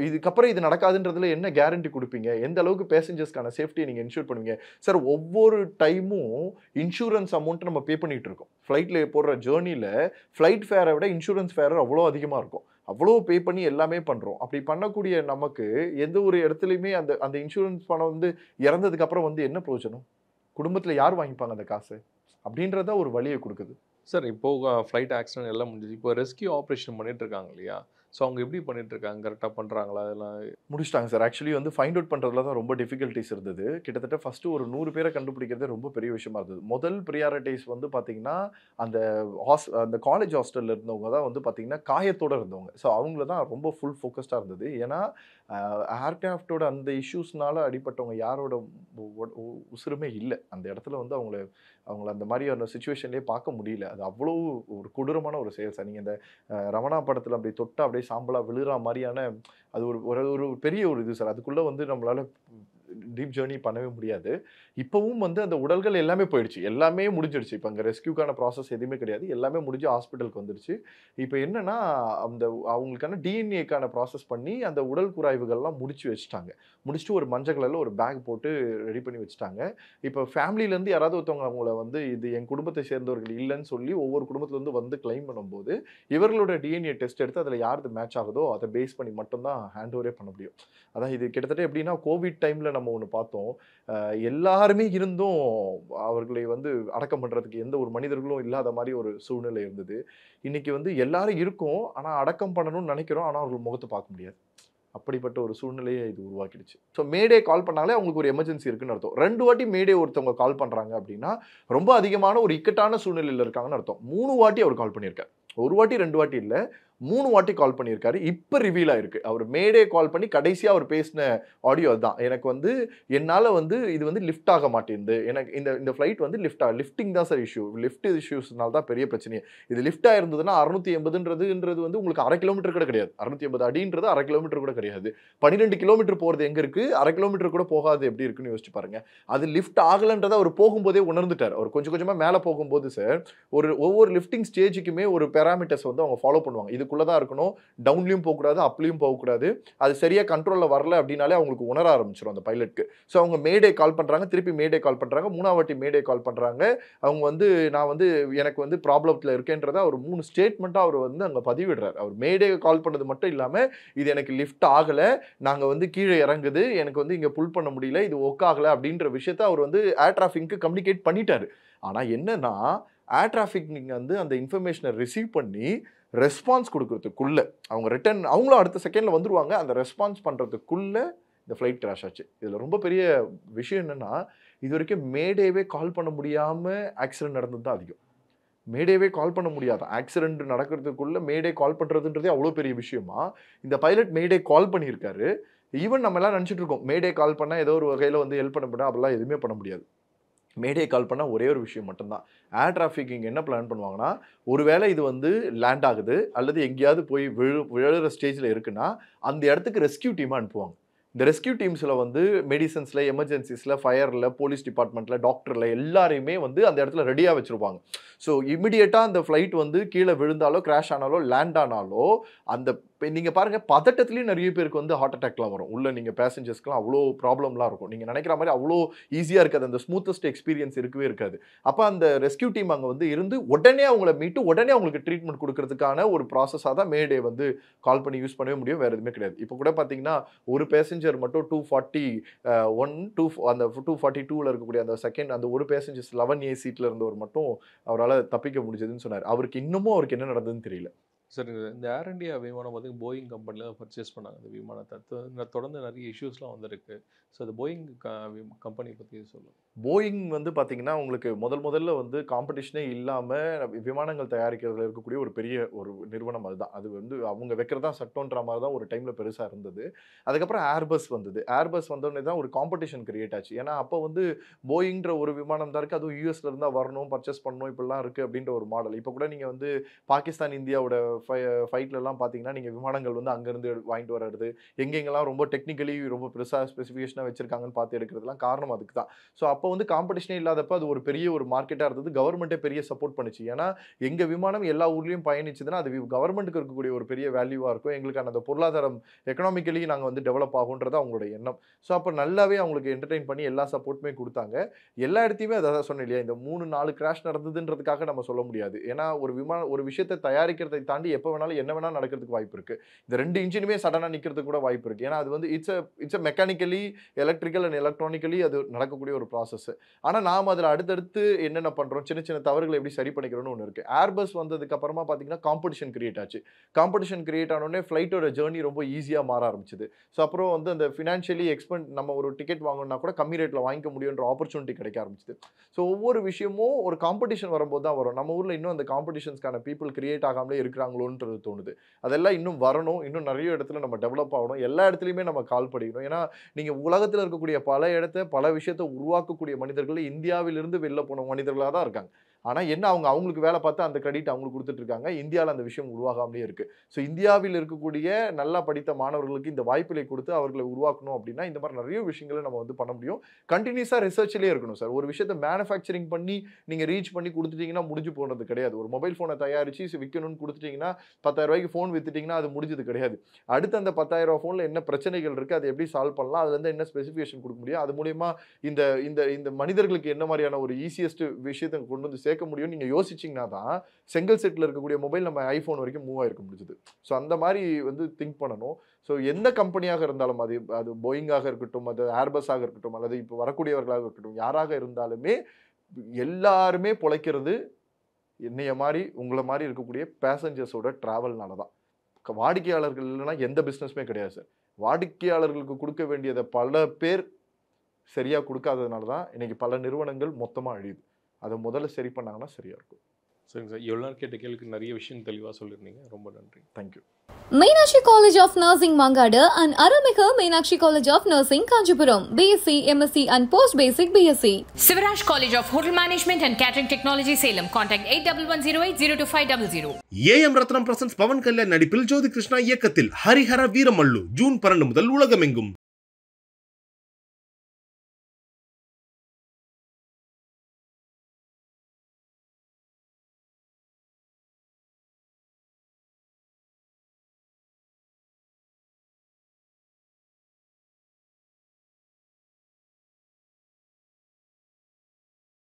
இதுக்கப்புறம் இது நடக்காதுன்றதுல என்ன கேரண்டி கொடுப்பீங்க? எந்த அளவுக்கு பேசஞ்சர்ஸ்க்கான சேஃப்டியை நீங்கள் இன்ஷூர் பண்ணுவீங்க? சார் ஒவ்வொரு டைமும் இன்சூரன்ஸ் அமௌண்ட் நம்ம பே பண்ணிகிட்டு இருக்கோம். ஃப்ளைட்டில் போடுற ஜேர்னியில் ஃப்ளைட் ஃபேரை விட இன்சூரன்ஸ் ஃபேர் அவ்வளோ அதிகமாக இருக்கும். அவ்வளோ பே பண்ணி எல்லாமே பண்ணுறோம். அப்படி பண்ணக்கூடிய நமக்கு எந்த ஒரு இடத்துலையுமே அந்த இன்சூரன்ஸ் பணம் வந்து இறந்ததுக்கப்புறம் வந்து என்ன பிரயோஜனம்? குடும்பத்தில் யார் வாங்கிப்பாங்க அந்த காசு? அப்படின்றத ஒரு வழியை கொடுக்குது சார். இப்போ ஃப்ளைட் ஆக்சிடென்ட் எல்லாம் முடிஞ்சது, இப்போ ரெஸ்கியூ ஆப்ரேஷன் பண்ணிட்டு இருக்காங்க இல்லையா? ஸோ அவங்க எப்படி பண்ணிட்டு இருக்காங்க? கரெக்டாக பண்ணுறாங்களா? அதெல்லாம் முடிச்சிட்டாங்க சார். ஆக்சுவலி வந்து ஃபைண்ட் அவுட் பண்ணுறதுல தான் ரொம்ப டிஃபிகல்ட்டிஸ் இருந்தது. கிட்டத்தட்ட ஃபஸ்ட்டு ஒரு 100 பேரை கண்டுபிடிக்கிறதே ரொம்ப பெரிய விஷயமா இருந்தது. முதல் ப்ரியாரிட்டிஸ் வந்து பார்த்திங்கன்னா அந்த காலேஜ் ஹாஸ்டலில் இருந்தவங்க தான் வந்து பார்த்திங்கன்னா காயத்தோடு இருந்தவங்க. ஸோ அவங்கள தான் ரொம்ப ஃபுல் ஃபோக்கஸ்டாக இருந்தது. ஏன்னா ஏர்கிராஃப்டோட அந்த இஷ்யூஸ்னால அடிப்பட்டவங்க யாரோட உசுருமே இல்லை அந்த இடத்துல. வந்து அவங்கள அந்த மாதிரியான சுச்சுவேஷன்லேயே பார்க்க முடியல. அது அவ்வளோ ஒரு கொடூரமான ஒரு செயல் சார். நீங்கள் இந்த ரமணா படத்தில் அப்படி தொட்டால் அப்படியே சாம்பலா விழுற மாதிரியான அது ஒரு பெரிய ஒரு இது சார். அதுக்குள்ளே வந்து நம்மளால டீப் ஜேர்னி பண்ணவே முடியாது. இப்போவும் வந்து அந்த உடல்கள் எல்லாமே போயிடுச்சு, எல்லாமே முடிஞ்சிடுச்சு. இப்போ அங்கே ரெஸ்கியூக்கான ப்ராசஸ் எதுவுமே கிடையாது, எல்லாமே முடிஞ்சு ஹாஸ்பிட்டலுக்கு வந்துடுச்சு. இப்போ என்னென்னா அவங்களுக்கான டிஎன்ஏக்கான ப்ராசஸ் பண்ணி அந்த உடல் குறாய்வுகள்லாம் முடிச்சு வச்சுட்டாங்க. முடிச்சுட்டு ஒரு மஞ்சள் கலரில் ஒரு பேக் போட்டு ரெடி பண்ணி வச்சுட்டாங்க. இப்போ ஃபேமிலியிலேருந்து யாராவது ஒருத்தவங்க அவங்கள வந்து இது என் குடும்பத்தை சேர்ந்தவர்கள் இல்லைன்னு சொல்லி ஒவ்வொரு குடும்பத்துலேருந்து வந்து கிளைம் பண்ணும்போது இவர்களோட டிஎன்ஏ டெஸ்ட் எடுத்து அதில் யாருக்கு மேட்ச் ஆகுதோ அதை பேஸ் பண்ணி மட்டும்தான் ஹேண்ட் ஓவரே பண்ண முடியும். அதான் இது கிட்டத்தட்ட எப்படின்னா கோவிட் டைமில் நம்ம நம்ம ஒன்று பார்த்தோம். எல்லாருமே இருந்தும் அவர்களை வந்து அடக்கம் பண்ணுறதுக்கு எந்த ஒரு மனிதர்களும் இல்லாத மாதிரி ஒரு சூழ்நிலை இருந்தது. இன்னைக்கு வந்து எல்லாரும் இருக்கோம், ஆனால் அடக்கம் பண்ணணும்னு நினைக்கிறோம், ஆனால் அவர்கள் முகத்தை பார்க்க முடியாது. அப்படிப்பட்ட ஒரு சூழ்நிலையை இது உருவாக்கிடுச்சு. ஸோ மேடே கால் பண்ணாலே அவங்களுக்கு ஒரு எமர்ஜென்சி இருக்குன்னு அர்த்தம். 2 வாட்டி மேடே ஒருத்தவங்க கால் பண்ணுறாங்க அப்படின்னா ரொம்ப அதிகமான ஒரு இக்கட்டான சூழ்நிலையில் இருக்காங்கன்னு அர்த்தம். 3 வாட்டி அவர் கால் பண்ணியிருக்காரு. 1 வாட்டி 2 வாட்டி இல்லை, 3 வாட்டி கால் பண்ணியிருக்காரு. இப்போ ரிவீல் ஆயிருக்கு. அவர் மேடே கால் பண்ணி கடைசியாக அவர் பேசின ஆடியோ அதுதான். எனக்கு வந்து என்னால் வந்து இது வந்து லிஃப்ட் ஆக மாட்டேங்குது, எனக்கு இந்த ஃப்ளைட் வந்து லிஃப்டிங் தான் சார் இஷ்யூ. லிஃப்ட் இஷ்யூஸ்னால தான் பெரிய பிரச்சனையே. இது லிஃப்ட் ஆயிருந்ததுன்னா 680ன்றது வந்து உங்களுக்கு 1/2 கிலோமீட்டர் கூட கிடையாது. 680 அடின்றது 1/2 கிலோமீட்டர் கூட கிடையாது. 12 கிலோமீட்டர் போகிறது எங்கே இருக்குது, 1/2 கிலோமீட்டர் கூட போகாது எப்படி இருக்குன்னு யோசிச்சு பாருங்க. அது லிஃப்ட் ஆகலைன்றதை அவர் போகும்போதே உணர்ந்துட்டார். அவர் கொஞ்சம் கொஞ்சமாக மேலே போகும்போது சார் ஒவ்வொரு லிஃப்டிங் ஸ்டேஜுக்குமே ஒரு பேராமீட்டர்ஸ் வந்து அவங்க ஃபாலோ பண்ணுவாங்க. இதுக்குள்ளே தான் இருக்கணும், டவுன்லையும் போகக்கூடாது, அப்லையும் போகக்கூடாது. அது சரியாக கண்ட்ரோலில் வரல அப்படின்னாலே அவங்களுக்கு உணர ஆரம்பிச்சிடும் அந்த பைலட்க்கு. ஸோ அவங்க மேடே கால் பண்ணுறாங்க, திருப்பி மேடே கால் பண்ணுறாங்க, 3ஆவது வாட்டி மேடே கால் பண்ணுறாங்க. அவங்க வந்து நான் வந்து எனக்கு வந்து ப்ராப்ளத்தில் இருக்கேன்றதை அவர் 3 ஸ்டேட்மெண்ட்டாக அவர் வந்து அங்கே பதிவிடுறார். அவர் மேடே கால் பண்ணது மட்டும் இல்லாமல் இது எனக்கு லிஃப்ட் ஆகலை, நாங்கள் வந்து கீழே இறங்குது, எனக்கு வந்து இங்கே புல் பண்ண முடியல, இது ஒர்க் ஆகலை அப்படின்ற விஷயத்த அவர் வந்து ஏர் டிராஃபிக்கு கம்யூனிகேட் பண்ணிட்டாரு. ஆனால் என்னன்னா ஏர் டிராஃபிக் நீங்கள் வந்து அந்த இன்ஃபர்மேஷனை ரிசீவ் பண்ணி ரெஸ்பான்ஸ் கொடுக்கறதுக்குள்ள அவங்க ரிட்டர்ன் அவங்களும் அடுத்த செகண்டில் வந்துடுவாங்க. அந்த ரெஸ்பான்ஸ் பண்ணுறதுக்குள்ள இந்த ஃப்ளைட் கிராஷ் ஆச்சு. இதில் ரொம்ப பெரிய விஷயம் என்னென்னா இது வரைக்கும் மேடேவே கால் பண்ண முடியாமல் ஆக்சிடென்ட் நடந்தது தான் அதிகம். மேடேவே கால் பண்ண முடியாது. ஆக்சிடென்ட் நடக்கிறதுக்குள்ள மேடே கால் பண்ணுறதுன்றதே அவ்வளோ பெரிய விஷயமா இந்த பைலட் மேடே கால் பண்ணியிருக்காரு. ஈவன் நம்ம எல்லாம் நினச்சிட்டு இருக்கோம் மேடே கால் பண்ணால் ஏதோ ஒரு வகையில் வந்து ஹெல்ப் பண்ண முடியும், அப்படிலாம் எதுவுமே பண்ண முடியாது. மேடே கால் பண்ணால் ஒரே ஒரு விஷயம் மட்டும்தான். ஏர் டிராஃபிக் இங்கே என்ன பிளான் பண்ணுவாங்கன்னா, ஒருவேளை இது வந்து லேண்ட் ஆகுது அல்லது எங்கேயாவது போய் விழுற ஸ்டேஜில் இருக்குன்னா அந்த இடத்துக்கு ரெஸ்கியூ டீமாக அனுப்புவாங்க. இந்த ரெஸ்கியூ டீம்ஸில் வந்து மெடிசன்ஸில், எமர்ஜென்சிஸில், ஃபயரில், போலீஸ் டிபார்ட்மெண்ட்டில், டாக்டரில் எல்லாரையுமே வந்து அந்த இடத்துல ரெடியாக வச்சுருப்பாங்க. ஸோ இமிடியேட்டாக அந்த ஃப்ளைட் வந்து கீழே விழுந்தாலோ கிராஷ் ஆனாலோ லேண்ட் ஆனாலோ அந்த நீங்கள் பாருங்கள் பதட்டத்துலேயும் நிறைய பேருக்கு வந்து ஹார்ட் அட்டாக்லாம் வரும். உள்ள நீங்கள் பேசஞ்சர்ஸ்க்குலாம் அவ்வளோ ப்ராப்ளம்லாம் இருக்கும். நீங்கள் நினைக்கிற மாதிரி அவ்வளோ ஈஸியாக இருக்காது, அந்த ஸ்மூத்தஸ்ட் எக்ஸ்பீரியன்ஸ் இருக்கவே இருக்காது. அப்போ அந்த ரெஸ்கியூ டீம் அங்கே வந்து இருந்து உடனே அவங்கள மீட்டு உடனே அவங்களுக்கு ட்ரீட்மெண்ட் கொடுக்கறதுக்கான ஒரு ப்ராசஸாக தான் மேடே வந்து கால் பண்ணி யூஸ் பண்ணவே முடியும், வேறு எதுவுமே கிடையாது. இப்போ கூட பார்த்தீங்கன்னா ஒரு பேசஞ்சர் மட்டும் 242 இருக்கக்கூடிய அந்த செகண்ட் அந்த ஒரு பேசஞ்சர்ஸ் 11A சீட்டில் இருந்தவர் மட்டும் அவரால் தப்பிக்க முடிஞ்சதுன்னு சொன்னார். அவருக்கு என்ன நடந்ததுன்னு தெரியல. சரி, இந்த ஏர் இண்டியா விமானம் பார்த்தீங்கன்னா போயிங் கம்பெனியில் பர்ச்சேஸ் பண்ணாங்க இந்த விமானத்தை. தொடர்ந்து நிறைய இஷ்யூஸ்லாம் வந்திருக்கு. ஸோ அது போயிங் கம்பெனி பற்றி சொல்லுங்கள். போயிங் வந்து பார்த்தீங்கன்னா உங்களுக்கு முதல்ல வந்து காம்படிஷனே இல்லாமல் விமானங்கள் தயாரிக்கிறதுல இருக்கக்கூடிய ஒரு பெரிய ஒரு நிறுவனம் அதுதான். அது வந்து அவங்க வைக்கிறதா சட்டம்ன்ற மாதிரி தான் ஒரு டைமில் பெருசாக இருந்தது. அதுக்கப்புறம் ஏர்பஸ் வந்தது. ஏர்பஸ் வந்தோடனே தான் ஒரு காம்படிஷன் கிரியேட் ஆச்சு. ஏன்னா அப்போ வந்து போயிங்கிற ஒரு விமானம் தான் இருக்குது, அதுவும் யூஎஸ்ல இருந்தால் வரணும், பர்ச்சேஸ் பண்ணணும், இப்படிலாம் இருக்குது அப்படின்ற ஒரு மாடல். இப்போ கூட நீங்கள் வந்து பாகிஸ்தான் இந்தியாவோட ஃபைட்லலாம் பார்த்தீங்கன்னா நீங்கள் விமானங்கள் வந்து அங்கேருந்து வாங்கிட்டு வர்றது, எங்கெங்கெல்லாம் ரொம்ப டெக்னிக்கலி ரொம்ப பெருசாக ஸ்பெசிஃபிகேஷனாக வச்சிருக்காங்கன்னு பார்த்து எடுக்கிறதுலாம் காரணம் அதுக்கு தான். ஸோ அப்போ வந்து காம்படிஷனே இல்லாதப்போ அது ஒரு பெரிய ஒரு மார்க்கெட்டாக இருந்தது. கவர்மெண்ட்டே பெரிய சப்போர்ட் பண்ணிச்சு. ஏன்னா எங்கள் விமானம் எல்லா ஊர்லேயும் பயணிச்சதுன்னா அது கவர்மெண்ட்டுக்கு இருக்கக்கூடிய ஒரு பெரிய வேல்யூவாக இருக்கும், எங்களுக்கான அந்த பொருளாதாரம் எக்கனாமிக்கலி நாங்கள் வந்து டெவலப் ஆகுன்றது அவங்களோட எண்ணம். ஸோ அப்போ நல்லாவே அவங்களுக்கு என்டர்டெயின் பண்ணி எல்லா சப்போர்ட்டுமே கொடுத்தாங்க. எல்லா இடத்தையுமே அதான் சொன்னேன் இல்லையா, இந்த 3-4 கிராஷ் நடந்ததுன்றதுக்காக நம்ம சொல்ல முடியாது. ஏன்னா ஒரு விஷயத்தை தயாரிக்கிறதை தாண்டி எப்போ வேணாலும் என்ன வேணாலும் நடக்கிறதுக்கு வாய்ப்பு இருக்கு. இந்த 2 இன்ஜினுமே சடனாக நிற்கிறதுக்கு கூட வாய்ப்பு இருக்கு. ஏன்னா அது வந்து it's mechanically, electrical and electronically அது நடக்கக்கூடிய ஒரு ப்ராசஸ். ஆனால் நாம் அதில் அடுத்தடுத்து என்னென்ன பண்ணுறோம், சின்ன தவறுகளை எப்படி சரி பண்ணிக்கிறோம்னு ஒன்று இருக்குது. ஏர்பஸ் வந்ததுக்கு அப்புறமா பார்த்தீங்கன்னா காம்படிஷன் கிரியேட் ஆச்சு. காம்படிஷன் கிரியேட் ஆனோடனே ஃப்ளைட்டோட ஜேர்னி ரொம்ப ஈஸியாக மாற ஆரம்பிச்சுது. ஸோ அப்புறம் வந்து அந்த ஃபினான்ஷியலி நம்ம ஒரு டிக்கெட் வாங்கணும்னா கூட கம்மி ரேட்டில் வாங்கிக்க முடியுன்ற ஆப்பர்ச்சுனிட்டி கிடைக்க ஆரம்பிச்சுது. ஸோ ஒவ்வொரு விஷயமும் ஒரு காம்படிஷன் வரும்போது தான் வரும். நம்ம ஊரில் இன்னும் அந்த காம்படிஷன்ஸ்க்கான பீப்புள் கிரியேட் ஆகாமலே இருக்கிறாங்களோன்றது தோணுது. அதெல்லாம் இன்னும் வரணும், இன்னும் நிறைய இடத்துல நம்ம டெவலப் ஆகணும், எல்லா இடத்துலையுமே நம்ம கால் படிக்கணும். ஏன்னா நீங்கள் உலகத்தில் இருக்கக்கூடிய பல விஷயத்தை உருவாக்கக்கூடிய மனிதர்கள் இந்தியாவிலிருந்து வெளில போன மனிதர்களாக தான் இருக்காங்க. ஆனால் என்ன அவங்களுக்கு வேலை பார்த்து அந்த கிரெடிட் அவங்களுக்கு கொடுத்துட்டு இருக்காங்க. இந்தியாவில் அந்த விஷயம் உருவாகாமலே இருக்குது. ஸோ இந்தியாவில் இருக்கக்கூடிய நல்லா படித்த மாணவர்களுக்கு இந்த வாய்ப்புகளை கொடுத்து அவர்களை உருவாக்கணும் அப்படின்னா இந்த மாதிரி நிறைய விஷயங்களை நம்ம வந்து பண்ண முடியும். கண்டினியூஸாக ரிசர்ச்லேயே இருக்கணும் சார். ஒரு விஷயத்தை மேனுஃபேக்சரிங் பண்ணி நீங்கள் ரீச் பண்ணி கொடுத்துட்டீங்கன்னா முடிஞ்சு போனது கிடையாது. ஒரு மொபைல் ஃபோனை தயாரித்து விற்கணும்னு கொடுத்துட்டிங்கன்னா 10,000 ரூபாய்க்கு ஃபோன் விற்றுட்டிங்கன்னா அது முடிஞ்சது கிடையாது. அடுத்து அந்த 10,000 ரூபா ஃபோனில் என்ன பிரச்சனைகள் இருக்குது, அதை எப்படி சால்வ் பண்ணலாம், அதுலேருந்து என்ன ஸ்பெசிஃபிகேஷன் கொடுக்க முடியும், அது மூலமா இந்த மனிதர்களுக்கு என்ன மாதிரியான ஒரு ஈஸியஸ்ட் விஷயத்தை கொண்டு வந்து சேர்க்க முடியும் நீங்கள் யோசிச்சிங்கன்னா தான் செங்கல் செட்டில் இருக்கக்கூடிய மொபைல் நம்ம ஐஃபோன் வரைக்கும் மூவ் ஆகிருக்க முடியுது. ஸோ அந்த மாதிரி வந்து திங்க் பண்ணணும். ஸோ எந்த கம்பெனியாக இருந்தாலும் அது போயிங்காக இருக்கட்டும், அது ஏர்பஸாக இருக்கட்டும், அல்லது இப்போ வரக்கூடியவர்களாக இருக்கட்டும், யாராக இருந்தாலுமே எல்லாருமே பொழைக்கிறது என்னைய மாதிரி உங்களை மாதிரி இருக்கக்கூடிய பேசஞ்சர்ஸோட ட்ராவல்னால தான். வாடிக்கையாளர்கள் இல்லைன்னா எந்த பிஸ்னஸுமே கிடையாது சார். வாடிக்கையாளர்களுக்கு கொடுக்க வேண்டியதை பல பேர் சரியாக கொடுக்காததுனால தான் இன்னைக்கு பல நிறுவனங்கள் மொத்தமாக அழியுது. அதை முதல்ல சரி பண்ணாங்கன்னா சரியாக இருக்கும். சரிங்க சார், எவ்வளோ நேரம் கேட்ட கேள்விக்கு நிறைய விஷயம் தெளிவாக சொல்லியிருந்தீங்க. ரொம்ப நன்றி. Thank you. Meenakshi College of Nursing Mangadu and Aramika Meenakshi College of Nursing Kanchipuram, BSc, MSc and Post Basic BSc. Sivaraj College of Hotel Management and Catering Technology Salem. Contact 8110802500. AM Ratnam presents Pawan Kalyan நடிப்பில் ஜோதி கிருஷ்ணா இயக்கத்தில் Harihara Veeramallu June 12 முதல் உலகமெங்கும்.